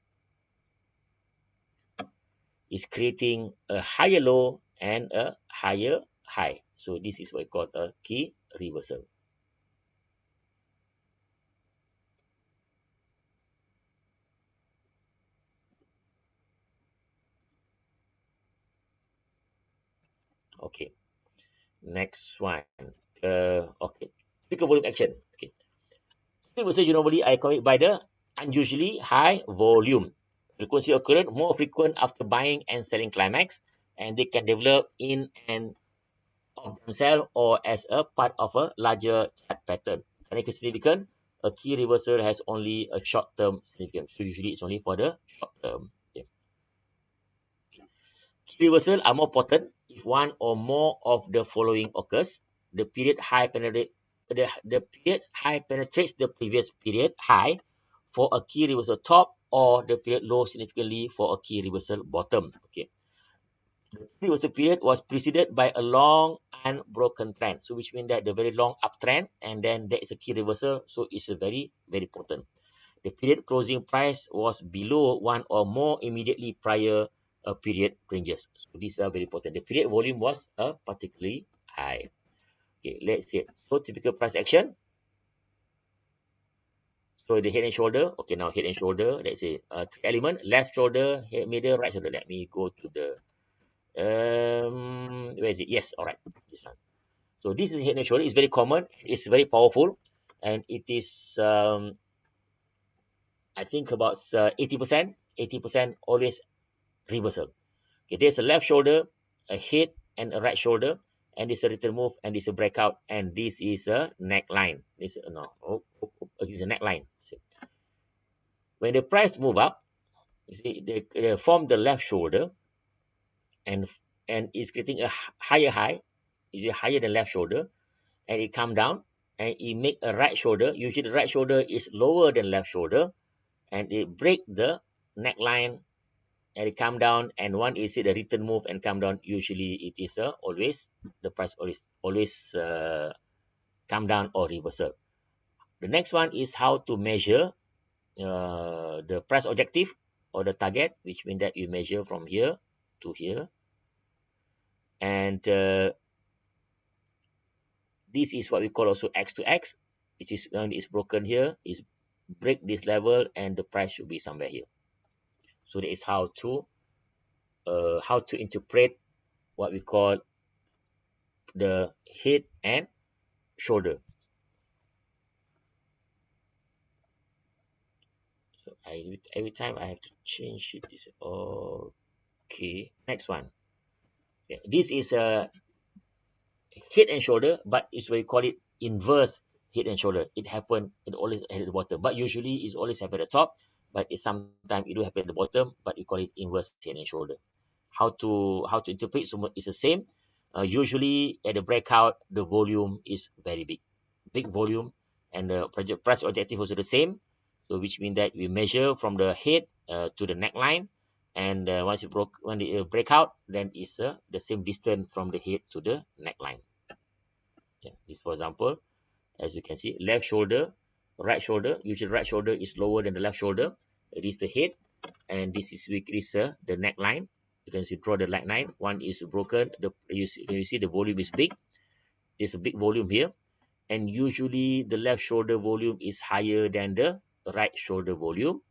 Is creating a higher low and a higher high. So this is what we call a key reversal. Okay. Next one. Okay. Pick a volume action. Okay. Reversal normally I call it by the unusually high volume. Frequency occurrence more frequent after buying and selling climax, and they can develop in and of themselves or as a part of a larger chart pattern. Technical significance, a key reversal has only a short-term significance. So usually it's only for the short term. Yeah. Key reversal are more potent if one or more of the following occurs. The period high periods high penetrates the previous period high for a key reversal top, or the period low significantly for a key reversal bottom. Okay. The reversal period was preceded by a long unbroken trend. So which means that the very long uptrend, and then there is a key reversal. So it's a very, very potent. The period closing price was below one or more immediately prior period ranges. So these are very important. The period volume was particularly high. Okay, let's see. So typical price action. So the head and shoulder. Okay, now head and shoulder. Let's say three element: left shoulder, head, middle, right shoulder. Let me go to the where is it? Yes, all right. This one. So this is head and shoulder. It's very common. It's very powerful, and it is I think about 80%. 80% always reversal. Okay, there's a left shoulder, a head, and a right shoulder, and this is a return move, and this is a breakout, and this is a neckline. This this is a neckline. When the price move up, you see, they form the left shoulder, and is creating a higher high, is higher than left shoulder, and it come down, and it make a right shoulder. Usually the right shoulder is lower than left shoulder, and it break the neckline, and it come down, and one is it a return move and come down. Usually it is always the price always come down or reversal. The next one is how to measure the price objective or the target, which means that you measure from here to here, and this is what we call also X to X, which is when it's broken here, is break this level, and the price should be somewhere here. So that is how to interpret what we call the head and shoulder. So every time I have to change it. This okay. Next one. Okay. This is a head and shoulder, but it's what we call it inverse head and shoulder. It always at the bottom, but usually it's always happen at the top. But it sometimes it do happen at the bottom, but we call it inverse head and shoulder. How to interpret? So it's the same. Usually at the breakout, the volume is very big volume, and the price objective also the same. So which means that we measure from the head to the neckline, and once when it break out, then it's the same distance from the head to the neckline. Yeah. This, for example, as you can see, left shoulder, right shoulder. Usually, right shoulder is lower than the left shoulder. It is the head, and this is the neckline. You can see draw the neckline. One is broken. You see the volume is big. There's a big volume here, and usually the left shoulder volume is higher than the right shoulder volume.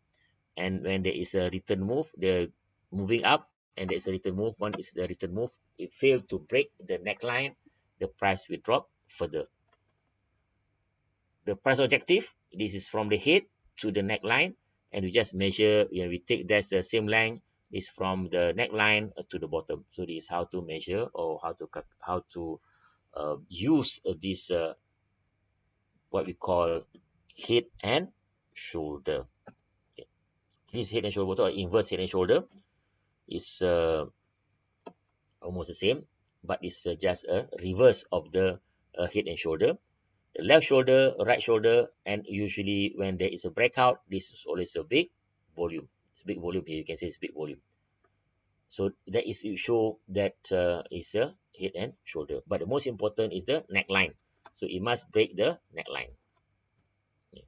And when there is a return move, they're moving up, and there's a return move. One is the return move. It failed to break the neckline, the price will drop further. The price objective, this is from the head to the neckline, and we just measure. We take that's the same length is from the neckline to the bottom. So this is how to measure, or how to use this what we call head and shoulder. Okay. This head and shoulder, or inverse head and shoulder, it's almost the same, but it's just a reverse of the head and shoulder. The left shoulder, right shoulder, and usually when there is a breakout, this is always a big volume. It's big volume here. You can see it's big volume. So that is to show that is a head and shoulder. But the most important is the neckline. So it must break the neckline. Yeah.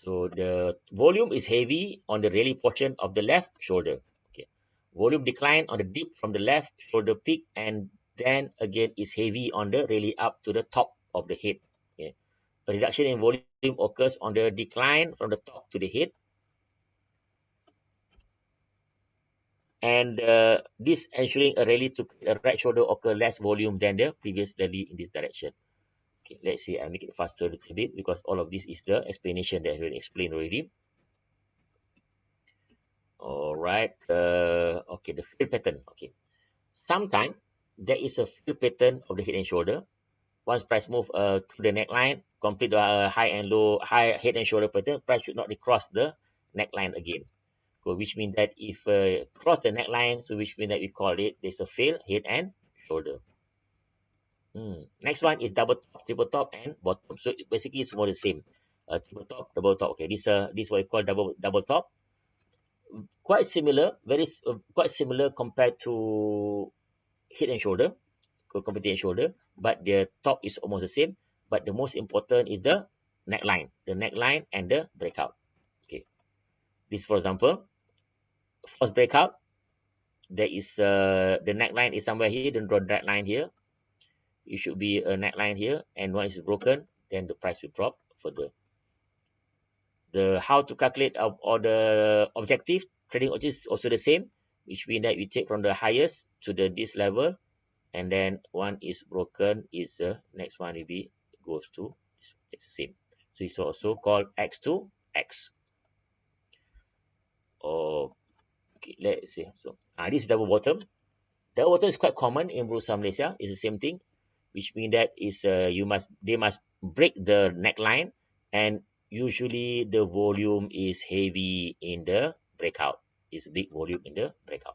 So the volume is heavy on the rally portion of the left shoulder. Okay. Volume decline on the dip from the left shoulder peak, and then again it's heavy on the rally up to the top of the head. Okay. A reduction in volume occurs on the decline from the top to the head. And this ensuring a rally to the right shoulder occur less volume than the previous rally in this direction. Okay, let's see, I make it faster a little bit because all of this is the explanation that I already explained already. All right. Okay, the field pattern. Okay. Sometimes there is a field pattern of the head and shoulder. Once price move to the neckline, complete the high head and shoulder pattern, price should not recross the neckline again. So which means that if cross the neckline, so which means that we call it there's a fail head and shoulder. Next one is double top, triple top, and bottom. So basically it's more the same. Triple top, double top. Okay, this what we call double top. Quite similar, quite similar compared to head and shoulder, compared to head and shoulder, but the top is almost the same. But the most important is the neckline and the breakout. Okay, this for example, first breakout, there is the neckline is somewhere here. Don't draw that line here. It should be a neckline here, and once it's broken, then the price will drop further. The how to calculate or the objective trading objective is also the same, which means that we take from the highest to this level, and then one is broken, is next one will be goes to it's the same. So it's also called X to X. Okay, let's see. So this is double bottom. Double bottom is quite common in Bursa Malaysia. It's the same thing, which means that is they must break the neckline, and usually the volume is heavy in the breakout. It's big volume in the breakout.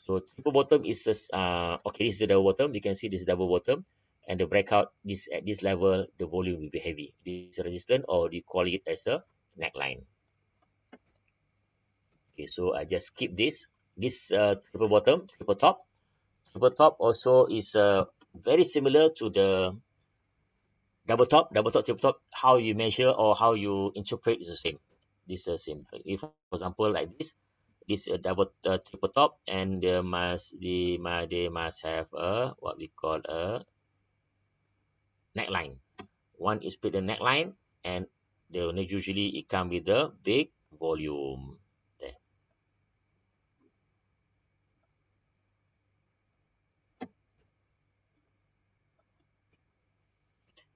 So triple bottom is okay. This is the double bottom. You can see this double bottom, and the breakout is at this level. The volume will be heavy. This is resistance, or you call it as a neckline. Okay, so I just skip this. This triple bottom, triple top. Triple top also is very similar to the double top, triple top. How you measure or how you interpret is the same. This is the same. If, for example, like this a double triple top, and they must have a what we call a neckline. One is split the neckline, and usually it comes with a big volume. There.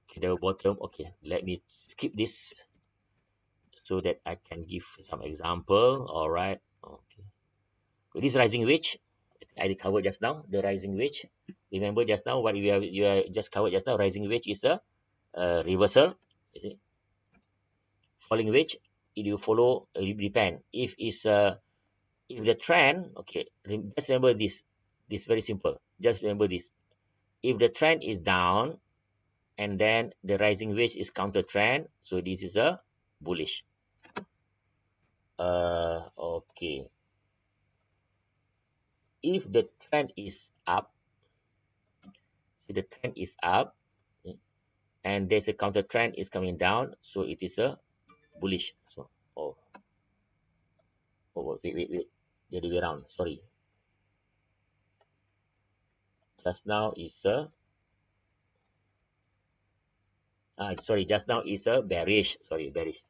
Okay, the bottom. Okay, let me skip this so that I can give some example. All right. Okay. This rising wedge, I covered just now. The rising wedge. Remember just now what you are just covered just now. Rising wedge is a reversal. You see, falling wedge. It will follow. It depend. If the trend. Okay, just remember this. It's very simple. Just remember this. If the trend is down, and then the rising wedge is counter trend, so this is a bullish. Okay, if the trend is up, see the trend is up, and there's a counter trend is coming down, so it is a bullish. So wait, the other way around, sorry. Just now is a just now is a bearish, bearish,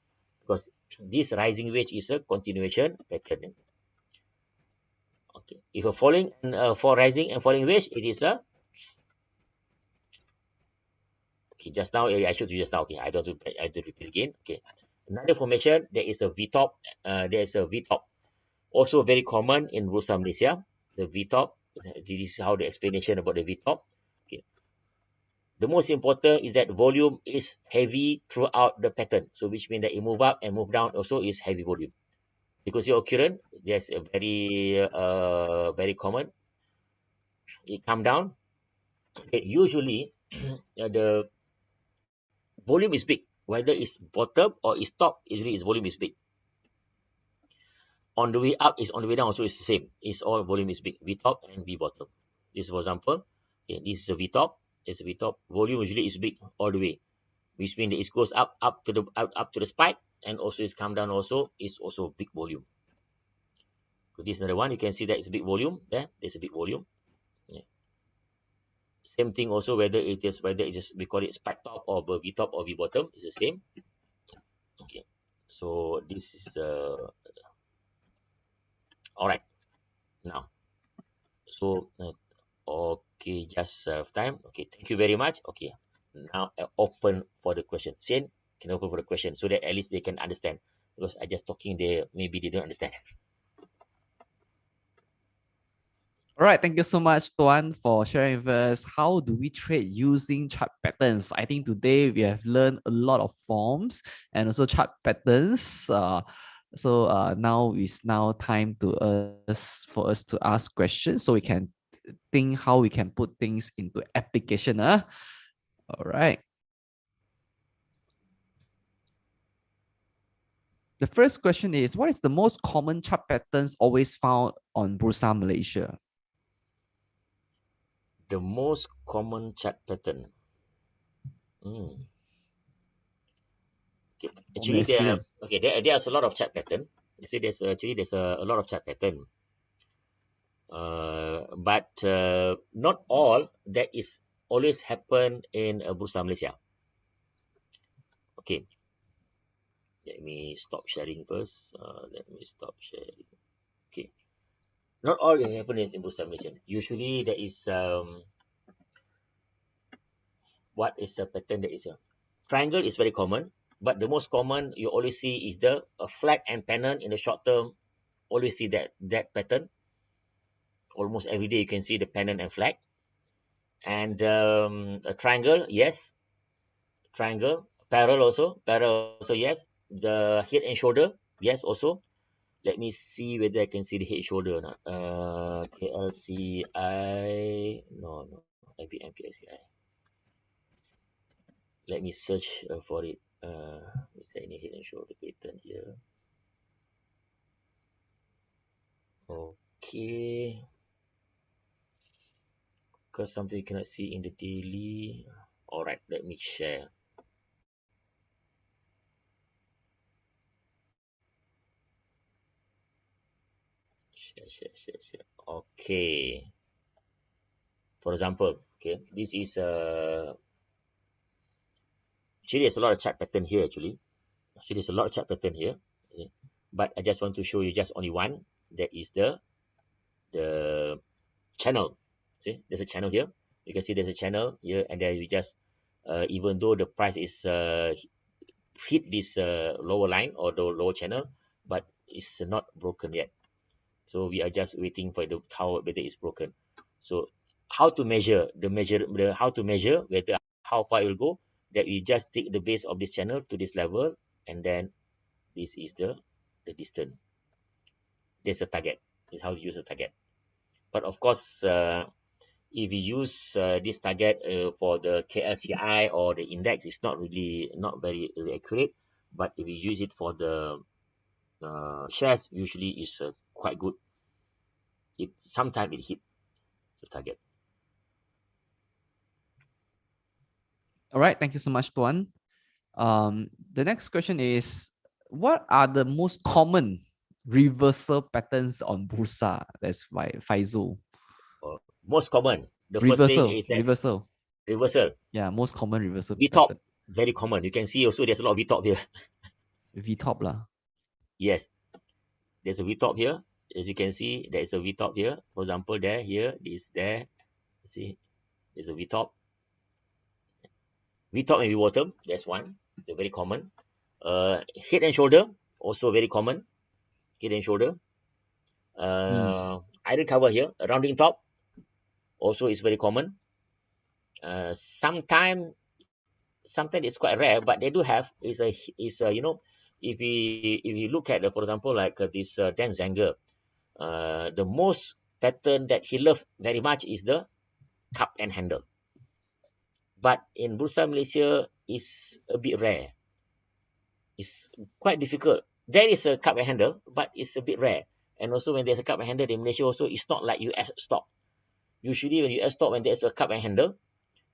because this rising wedge is a continuation pattern. Okay, if a falling and for rising and falling wedge, it is a okay. Just now I showed you just now. Okay, I don't repeat again. Okay, another formation, there is a V top. There is a V top, also very common in Bursa Malaysia. The V top. This is how the explanation about the V top. Okay, the most important is that volume is heavy throughout the pattern. So which means that it move up and move down also is heavy volume. Because your occurrence, that's a very common. It come down. Okay, usually the volume is big. Whether it's bottom or it's top, usually its volume is big. On the way up is on the way down also it's the same. It's all volume is big. V top and V bottom. This for example, okay, this is a V top. It's a V top. Volume usually is big all the way, which means that it goes up to the spike, and also it's come down also is also big volume. So this is another one. You can see that it's big volume. There's a big volume. Yeah. Same thing also whether it is we call it spike top or V top or V bottom, it's the same. Okay. So this is all right now. So okay, just time. Okay, thank you very much. Okay, now open for the question. Shane can open for the question so that at least they can understand, because I just talking, they maybe they don't understand. All right, thank you so much, Tuan, for sharing with us how do we trade using chart patterns. I think today we have learned a lot of forms and also chart patterns. Now it's now time for us to ask questions so we can think how we can put things into application. All right. The first question is, what is the most common chart patterns always found on Bursa Malaysia? The most common chart pattern. Okay. Actually, there's a lot of chart pattern. You see, there's a lot of chart pattern. But not all that is always happen in Bursa Malaysia. Okay, let me stop sharing first. Let me stop sharing. Okay, not all that happen in Bursa Malaysia. Usually there is what is a pattern that is a triangle is very common, but the most common you always see is the flag and pennant in the short term. Always see that pattern. Almost every day you can see the pennant and flag. And a triangle, yes. Triangle. Parallel also, yes. The head and shoulder, yes, also. Let me see whether I can see the head shoulder or not. KLCI. No. IBM KLCI. Let me search for it. Is there any head and shoulder pattern here? Okay. Because something you cannot see in the daily. Alright, let me share. Share. Okay. For example, okay, this is actually there's a lot of chart pattern here actually. There's a lot of chart pattern here. Okay. But I just want to show you just only one. That is the channel. See, there's a channel here. You can see there's a channel here, and then you just even though the price is hit this lower line or the lower channel, but it's not broken yet. So we are just waiting for the how whether it's broken. So how to measure how to measure whether how far it will go, that we just take the base of this channel to this level, and then this is the distance. There's a target. This is how to use a target. But of course, if you use this target for the KLCI or the index, it's not very accurate. But if you use it for the shares, usually is quite good. Sometimes it hit the target. All right, thank you so much, Tuan. The next question is, what are the most common reversal patterns on Bursa? That's by Faisal. Most common. The first thing Reversal, is that reversal. reversal. Yeah, most common reversal V-top, pattern. very common. You can see also there's a lot of V-top here. V-top lah. Yes, there's a V-top here. As you can see, there is a V-top here. For example, here, there. See, there's a V-top. V-top and V-bottom, that's one. They're very common. Head and shoulder, also very common. Head and shoulder. Iron cover here, a rounding top, also is very common. Sometimes it's quite rare, but they do have if we look at for example like this Dan Zanger, the most pattern that he loved very much is the cup and handle. But in Bursa Malaysia is a bit rare. It's quite difficult. There is a cup and handle, but it's a bit rare. And also when there's a cup and handle in Malaysia also, it's not like US stock. Usually when US stock, when there's a cup and handle,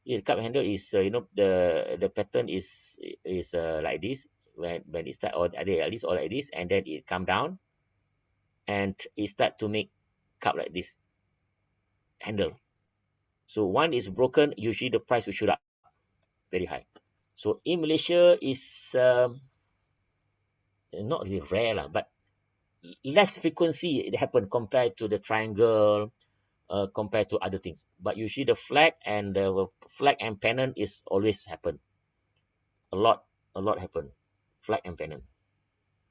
the cup and handle is the pattern is like this. When it start or at least or like this, and then it come down and it start to make cup like this handle. So one is broken, usually the price will shoot up very high. So in Malaysia is not really rare lah, but less frequency it happen compared to the triangle, compared to other things. But usually the flag and pennant is always happen. A lot happen. Flag and pennant.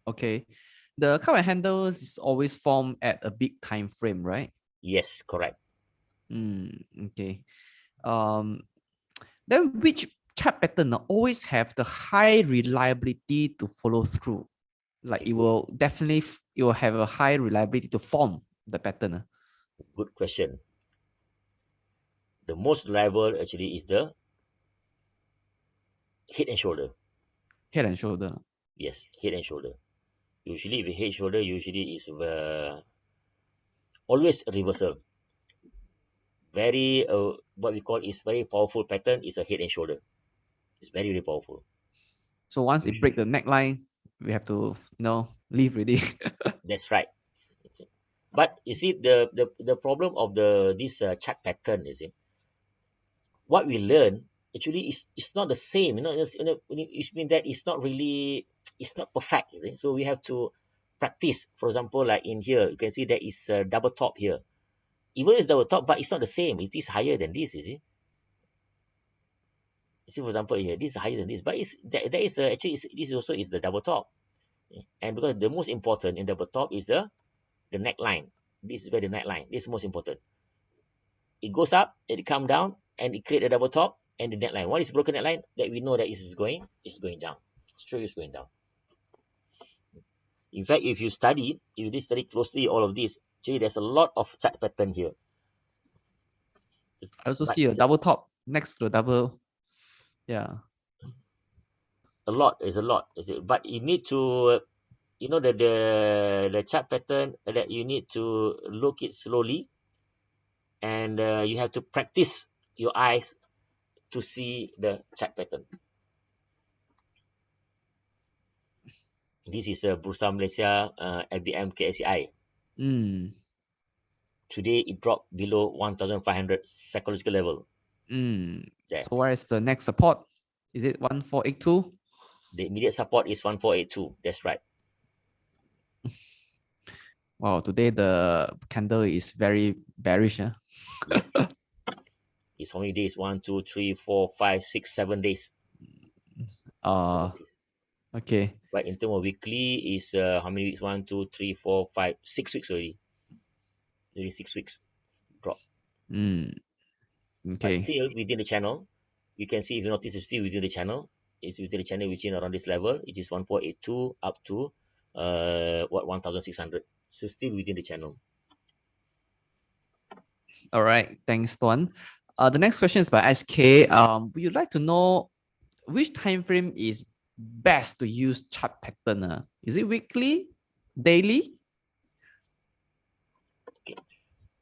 Okay. The cup and handles is always formed at a big time frame, right? Yes, correct. Okay. Then which chart pattern always have the high reliability to follow through? Like it will have a high reliability to form the pattern. Good question. The most reliable actually is the head and shoulder. Head and shoulder. Yes, head and shoulder. Usually with head shoulder, usually is always a reversal. Very what we call is very powerful pattern is a head and shoulder. It's very, very powerful. So once it break the neckline, we have to leave already. That's right. But you see the problem of this chart pattern is what we learn actually is not the same. It means that it's not really, it's not perfect. So we have to practice. For example, like in here, you can see there is a double top here. Even it's double top, but it's not the same. It is higher than this. You see. You see, for example, here, this is higher than this, but there is actually this also is the double top. And because the most important in double top is the neckline. This is where the neckline. This is most important. It goes up, it come down, and it create a double top and the neckline. What is broken neckline? That we know that it's going down. Straight is going down. In fact, if you study closely all of this, actually there's a lot of chart pattern here. I also see a double top next to the double. Yeah. A lot. But you need to, the chart pattern that you need to look it slowly, and you have to practice your eyes to see the chart pattern. This is Bursa Malaysia FBM KSCI. Today it dropped below 1,500 psychological level. So where is the next support? Is it 1482? The immediate support is 1482. That's right. Wow, today the candle is very bearish. Huh? Yes. It's how many days? 1, 2, 3, 4, 5, 6, 7 days. 7 days. Okay. But in terms of weekly, is how many weeks? 1, 2, 3, 4, 5, 6 weeks already. Already 6 weeks drop. Okay. But still within the channel, you can see, if you notice, it's still within the channel. It's within the channel, which is around this level. It is 1482 up to 1,600. So still within the channel. All right. Thanks, Tuan. The next question is by SK. Would you like to know which time frame is best to use chart pattern? Is it weekly, daily?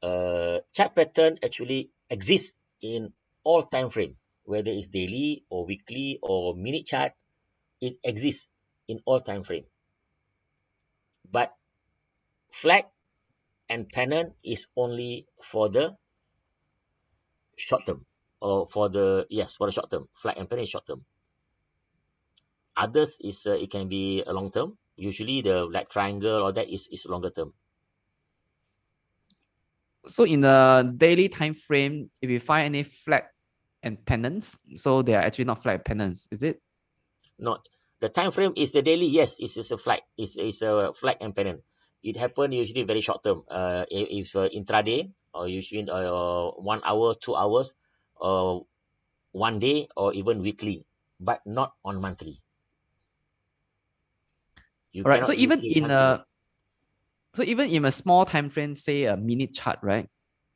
Chart pattern actually exists in all time frame, whether it's daily or weekly or minute chart. It exists in all time frame. But flag and pennant is only for the short term, or for the short term. Flag and pennant is short term. Others is it can be a long term. Usually the like triangle or that is longer term. So in the daily time frame, if you find any flag and pennants, so they are actually not flag pennants, is it? No, the time frame is the daily. Yes, it's a flag. It's a flag and pennant. It happen usually very short term. If intraday, or usually 1 hour, 2 hours, or 1 day, or even weekly, but not on monthly. You All right. So cannot use even it in monthly. a so even in a small time frame, say a minute chart, right?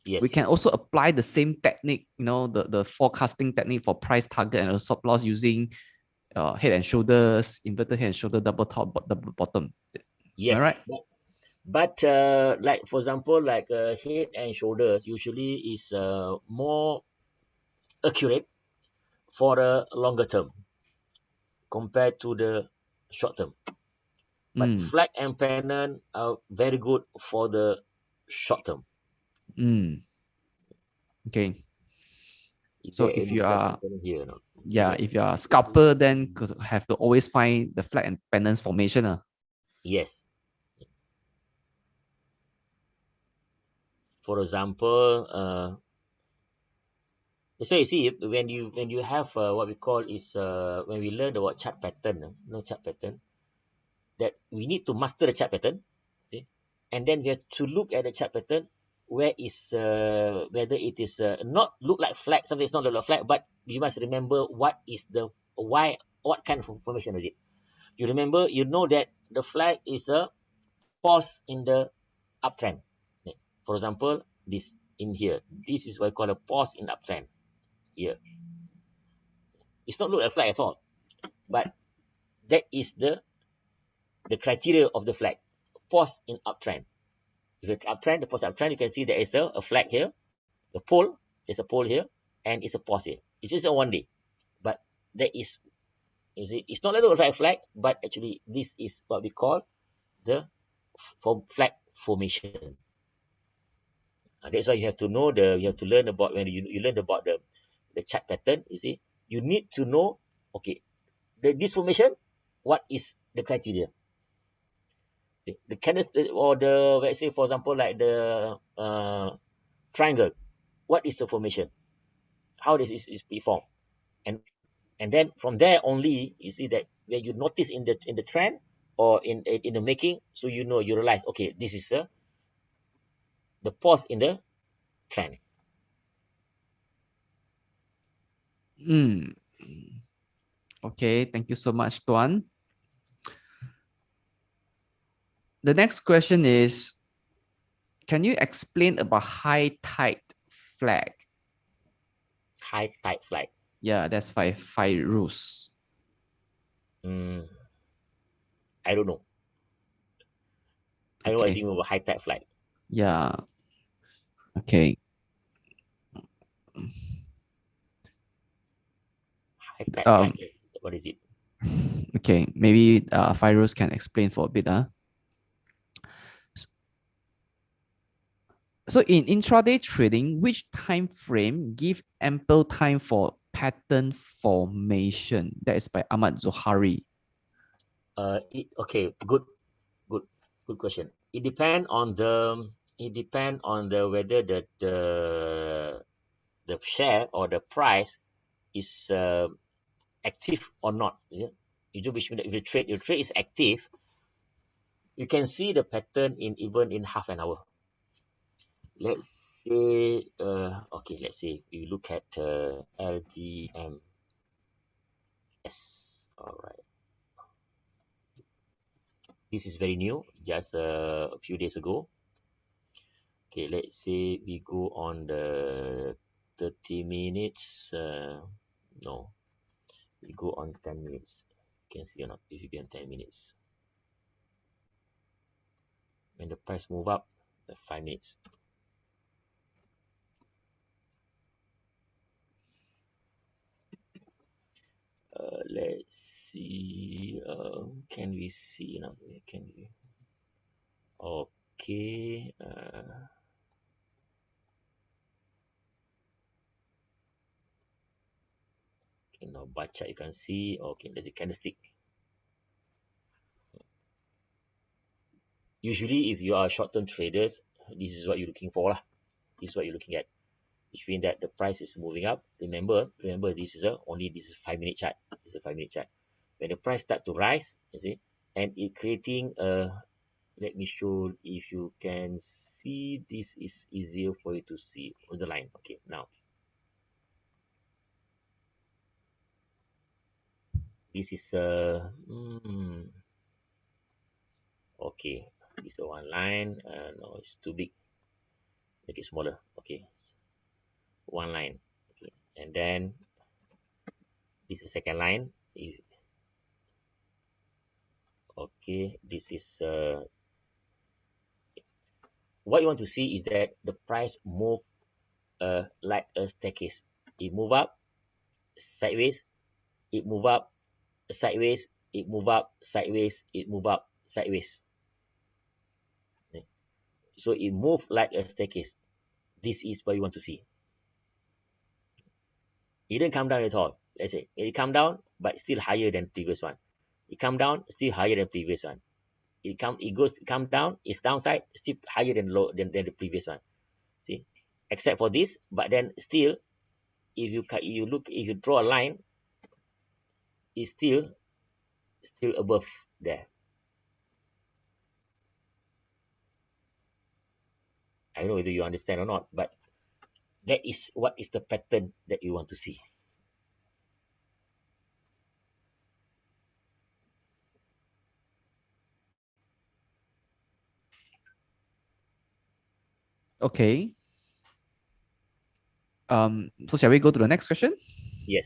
We Yes, can also apply the same technique, the forecasting technique for price target and a stop loss using head and shoulders, inverted head and shoulder, double top, double bottom. Am I yes. right? But like for example, like head and shoulders usually is more accurate for a longer term compared to the short term. But Mm, flag and pennant are very good for the short term. mm, okay. Is So there if any you flag and are pennant here or not? yeah, if you are a scalper, then have to always find the flag and pennants formation. Yes. For example, so you see when you have what we call is when we learn about chart pattern, chart pattern, that we need to master the chart pattern, see? And then we have to look at the chart pattern where is whether it is not look like flag, something is not look like flag, but you must remember what is the why, what kind of formation is it. You remember, you know that the flag is a pause in the uptrend. For example, this in here, this is what I call a pause in uptrend here. It's not look like flag at all, but that is the criteria of the flag. Pause in uptrend. If it's uptrend, the pause uptrend, you can see there is a flag here, the pole, there's a pole here, and it's a pause here. It's just a 1 day, but that is, you see, it's not a little flag, but actually this is what we call the flag formation. That's why you have to know you have to learn about when you learn about the chart pattern. You see, you need to know, okay, this formation, what is the criteria? See, the candlestick or the, let's say for example like the triangle, what is the formation? How does it be formed? And then from there only you see that when you notice in the trend or in the making, so you realize, okay, this is the pause in the trend. Mm. Okay, thank you so much, Tuan. The next question is, can you explain about high tide flag? High tide flag. Yeah, that's five rules. mm, I don't know. I know what's Okay. even about high tide flag. Yeah. Okay. High tide flag Um. is, what is it? Okay. Maybe Fairuz can explain for a bit. So in intraday trading, which time frame give ample time for pattern formation? That is by Ahmad Zohari. Okay, good good question. It depend on the whether the share or the price is active or not. Yeah? Which means that if your trade is active, you can see the pattern in even in half an hour. Let's say okay, let's say we look at LGMS. All right, this is very new, just a few days ago. Okay, let's say we go on the 30 minutes. No, we go on 10 minutes. You can see or not if you get 10 minutes. When the price move up, 5 minutes. Let's see. Can we see now? Can we? Okay. Okay, now bar chart you can see. Okay, there's a candlestick. Usually, if you are short-term traders, this is what you're looking for, lah. This is what you're looking at, which means that the price is moving up. Remember, this is this is 5 minute chart. This is a 5 minute chart. When the price start to rise, you see, and it creating a, let me show if you can see, this is easier for you to see on the line. Okay, now this is okay, this is one line. No, it's too big, make it smaller. Okay, one line. Okay, and then this is second line. Okay, this is what you want to see is that the price move like a staircase. It move up sideways, it move up sideways, it move up sideways, it move up sideways. Okay. So it move like a staircase. This is what you want to see. It didn't come down at all. Let's say it come down, but still higher than previous one. It come down, still higher than previous one. It come down, it's downside, still higher than than the previous one. See, except for this, but then still, if you draw a line, it's still above there. I don't know whether you understand or not, but that is what is the pattern that you want to see. Okay. So shall we go to the next question? Yes.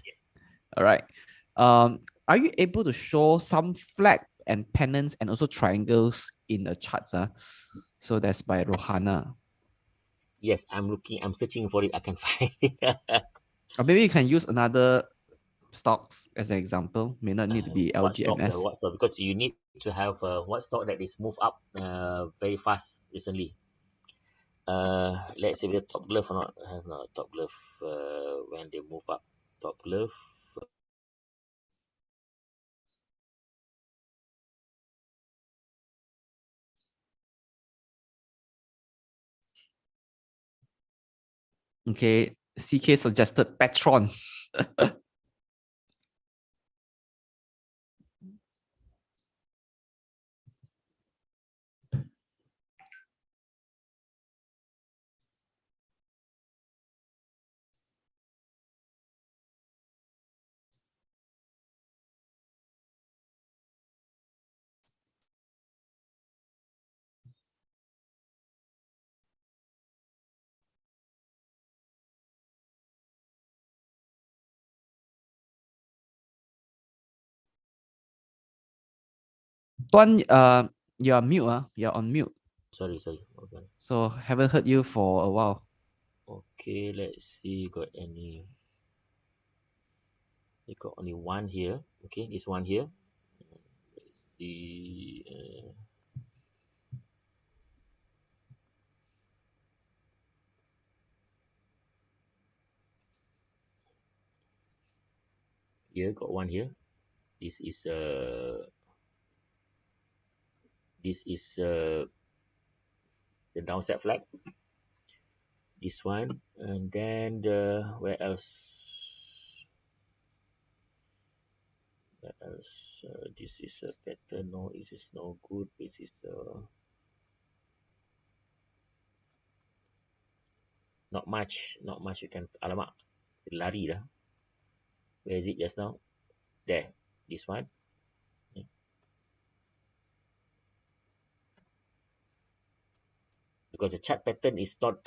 All right. Are you able to show some flag and pennants and also triangles in the charts? So that's by Rohana. Yes, I'm searching for it. I can find it. Or maybe you can use another stocks as an example. May not need to be What stock? LGMS. What stock? Because you need to have what stock that is moved up very fast recently. Let's say the top glove or not. No, top glove when they move up. Top glove. Okay, CK suggested Petron. Tuan, you're mute. You're on mute. Sorry. Okay. So haven't heard you for a while. Okay, let's see. Got any? We got only one here. Okay, this one here. Let's see. Here got one here. This is the downside flag. This one, and then where else? This is a pattern. No, this is no good. This is not much. Not much. You can alamak lari dah. Where is it just now? There. This one. Because because the chart pattern is not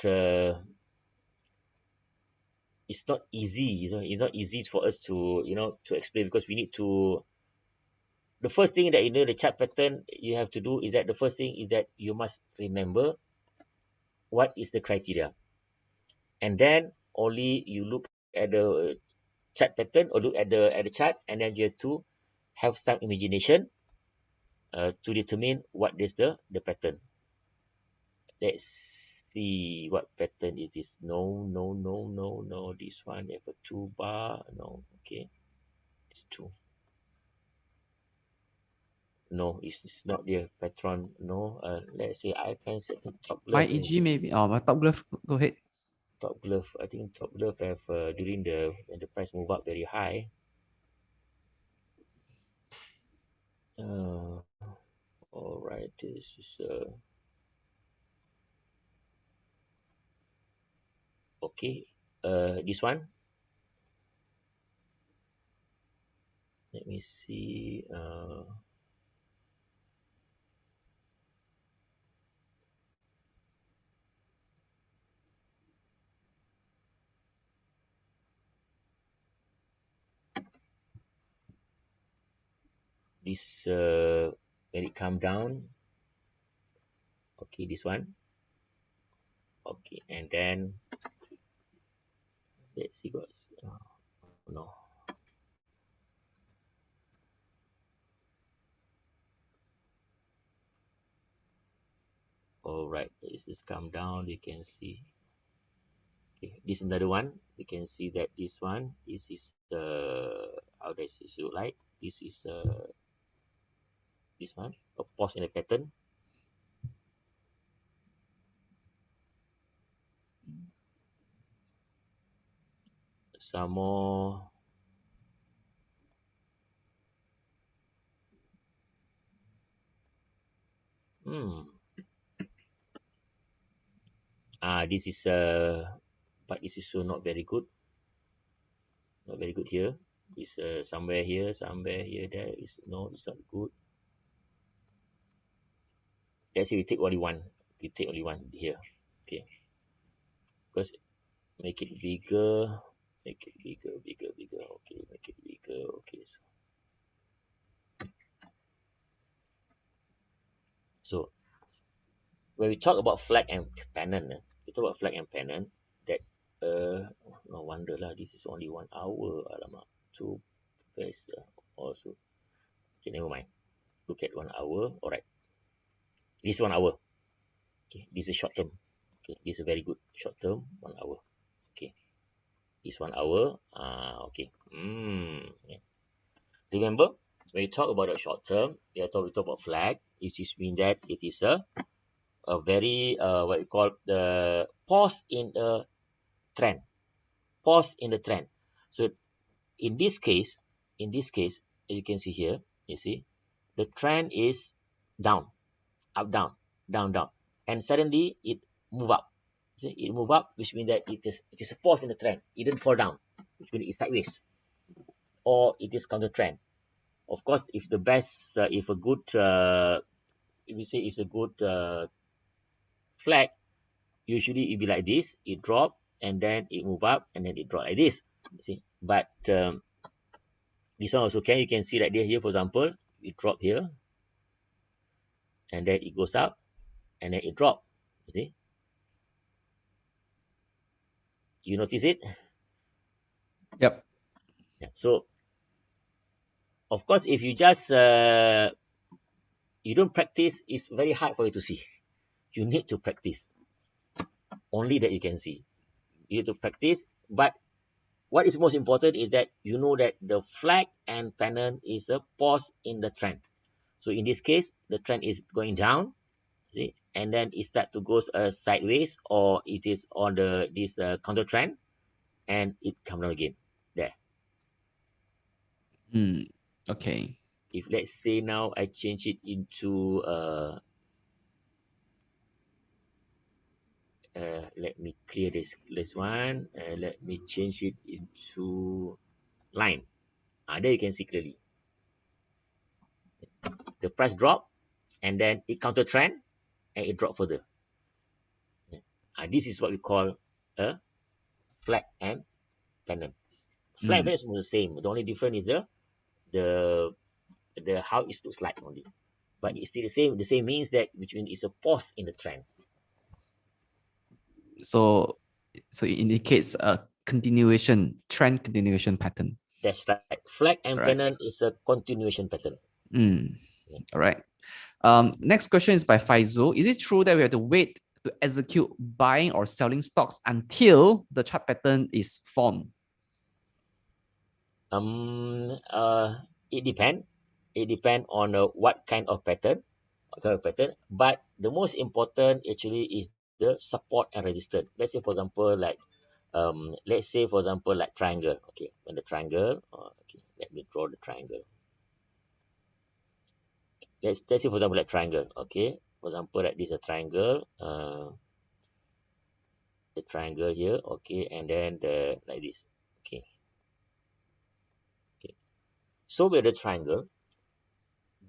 it's not easy. It's not easy for us to to explain, because we need to. The first thing that the chart pattern you have to do is that the first thing is that you must remember what is the criteria, and then only you look at the chart pattern or look at the chart, and then you have to have some imagination to determine what is the pattern. Let's see what pattern is this. No, no, no, no, no. This one have a 2 bar. No, okay. It's 2. No, it's not the patron. No, let's say I can set some top My glove. EG maybe. Oh, my top glove. Go ahead. Top glove. I think top glove have during the when the price move up very high. Uh, all right. This is okay. This one. Let me see. This when it come down. Okay, this one. Okay, and then let's see what's no. All right, this is come down. You can see. Okay, this is another one. You can see that this one. This is how does it look like? This is this one. A pause in the pattern. Some more. Hmm. This is but this is so not very good. Not very good here. It's somewhere here, somewhere here. There is no. It's not good. Let's say we take only one. We take only one here. Okay. Because make it bigger. Make it bigger, bigger, bigger. Okay. Make it bigger. Okay. So when we talk about flag and pennant, we talk about flag and pennant. That no wonder lah. This is only 1 hour. Alamak. So guys also. Okay, never mind. Look at 1 hour. All right. This is 1 hour. Okay. This is short term. Okay. This is a very good short term. 1 hour. Okay. This 1 hour. Okay. Yeah. Remember, when you talk about the short term, we talk about flag. It just means that it is a very what we call the pause in a trend. Pause in the trend. So in this case, you can see here, you see, the trend is down, up, down, down, down, and suddenly it move up. See, it move up, which means that it is a pause in the trend. It didn't fall down, which means it's sideways, or it is counter trend. Of course, if the best, if a good, if we say it's a good flag, usually it be like this. It drop and then it move up and then it drop like this. You see, but this one also you can see like here, for example, it drop here and then it goes up and then it drop. You see, you notice it? Yep. Yeah. So of course, if you just you don't practice, it's very hard for you to see. You need to practice. Only that you can see. You need to practice. But what is most important is that you know that the flag and pennant is a pause in the trend. So in this case, the trend is going down, see, and then it start to go sideways, or it is on this counter trend, and it come down again. There. Okay. If let's say now I change it into let me clear this one. Let me change it into line. There you can see clearly the price drop, and then it counter trend and it drop further. This is what we call a flag and pennant. Flag and pennant is the same. The only difference is the how it looks like only. But it's still the same. The same means that which means it's a pause in the trend. So it indicates a trend continuation pattern. That's right. Flag and pennant is a continuation pattern. All right. Next question is by Faisal. Is it true that we have to wait to execute buying or selling stocks until the chart pattern is formed? It depends. It depends on what kind of pattern. But the most important actually is the support and resistance. Let's say for example like triangle. Okay, when the triangle. Okay, let me draw the triangle. Let's say for example like triangle. Okay, for example like this is a triangle. The triangle here. Okay, and then like this. Okay. So with the triangle,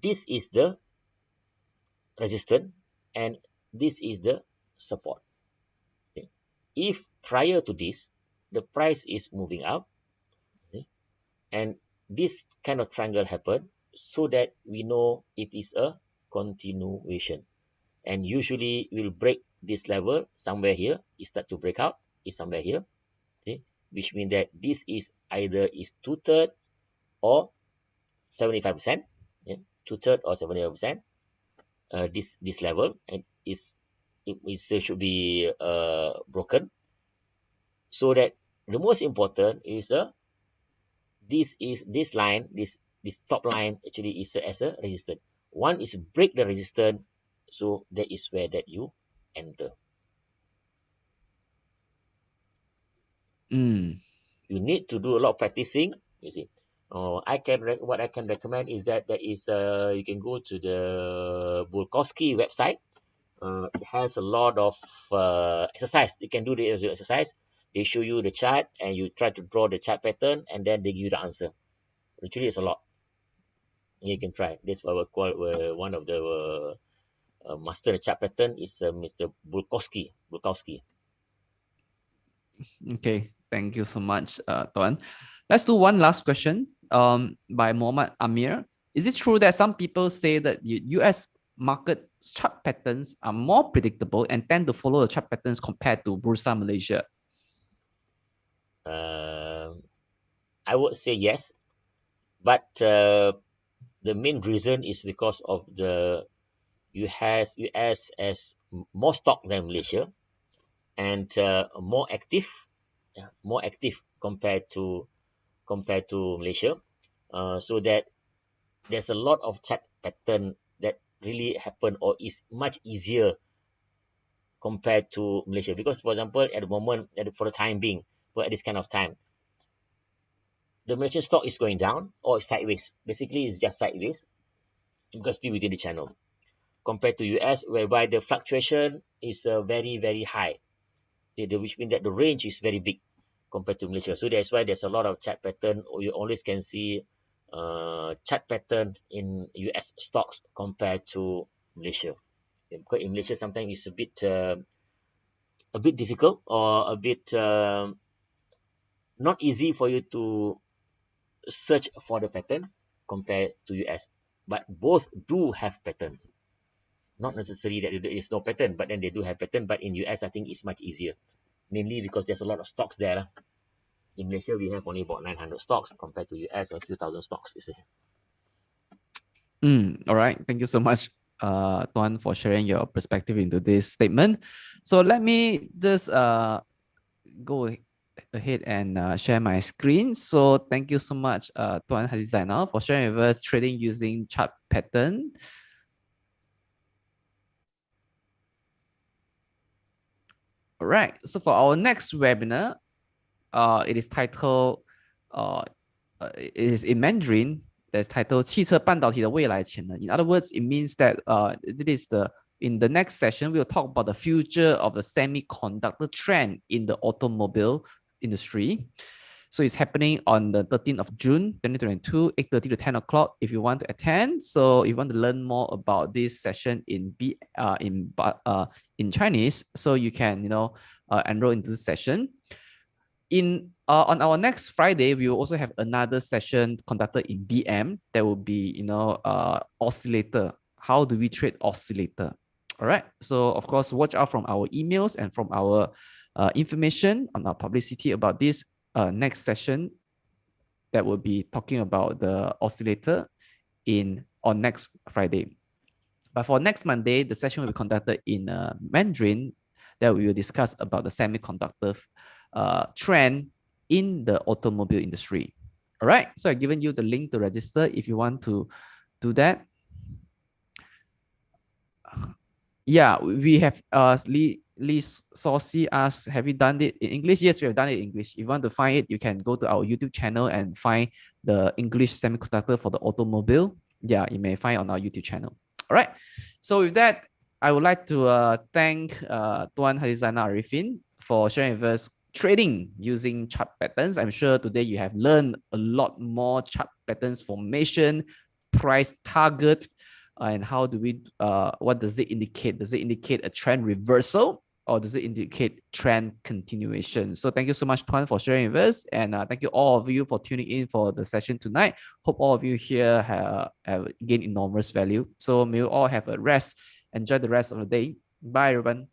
this is the resistance and this is the support. Okay. If prior to this, the price is moving up, okay, and this kind of triangle happen, so that we know it is a continuation. And usually we'll break this level somewhere here. It start to break out. It's somewhere here, okay, which means that this is either is 2/3 or 75%. Yeah, 2/3 or 75%. This level and it should be broken. So that the most important is this line, this top line actually is as a resistance. One is break the resistance, so that is where that you enter. You need to do a lot of practicing. You see, what I can recommend is that you can go to the Bulkowski website. It has a lot of exercise. You can do the exercise. They show you the chart and you try to draw the chart pattern and then they give you the answer. Actually, it's a lot. You can try. This what we call one of the master chart pattern is Mr. Bulkowski. Okay, thank you so much, Tuan. Let's do one last question by Muhammad Amir. Is it true that some people say that US market chart patterns are more predictable and tend to follow the chart patterns compared to Bursa Malaysia? I would say yes, but the main reason is because of the US as more stock than Malaysia and more active compared to Malaysia. So that there's a lot of chart pattern that really happen or is much easier compared to Malaysia. Because for example, at the moment, for the time being, at this kind of time, the Malaysian stock is going down or sideways. Basically, it's just sideways because still within the channel. Compared to US, whereby the fluctuation is very, very high, which means that the range is very big compared to Malaysia. So that's why there's a lot of chart pattern, or you always can see chart pattern in US stocks compared to Malaysia. Because in Malaysia, sometimes it's a bit difficult or a bit not easy for you to search for the pattern compared to US. But both do have patterns. Not necessarily that there is no pattern, but then they do have pattern. But in US, I think it's much easier. Mainly because there's a lot of stocks there. In Malaysia, we have only about 900 stocks compared to US, a few thousand stocks, you see. All right. Thank you so much, Tuan, for sharing your perspective into this statement. So let me just go ahead and share my screen. So thank you so much, Tuan Haji Zainal, for sharing with us trading using chart pattern. All right. So for our next webinar, it is titled, it is in Mandarin. That's titled 汽车半导体的未来潜能. In other words, it means that it is in the next session, we'll talk about the future of the semiconductor trend in the automobile industry. So it's happening on the 13th of June, 2022, 8:30 to 10 o'clock. If you want to attend, so if you want to learn more about this session in Chinese, so you can enroll into this session. On our next Friday, we will also have another session conducted in BM. That will be oscillator. How do we trade oscillator? All right. So of course, watch out from our emails and from our information on our publicity about this next session that will be talking about the oscillator on next Friday. But for next Monday, the session will be conducted in Mandarin, that we will discuss about the semiconductor trend in the automobile industry. All right. So I've given you the link to register if you want to do that. Yeah, we have Lee Saucy asked, have you done it in English? Yes, we have done it in English. If you want to find it, you can go to our YouTube channel and find the English semiconductor for the automobile. Yeah, you may find on our YouTube channel. All right. So with that, I would like to thank Tuan Haji Zainal Arifin for sharing with us trading using chart patterns. I'm sure today you have learned a lot more chart patterns formation, price target, and how do we, what does it indicate? Does it indicate a trend reversal or does it indicate trend continuation? So thank you so much, Tuan, for sharing with us. And thank you all of you for tuning in for the session tonight. Hope all of you here have gained enormous value. So may you all have a rest. Enjoy the rest of the day. Bye, everyone.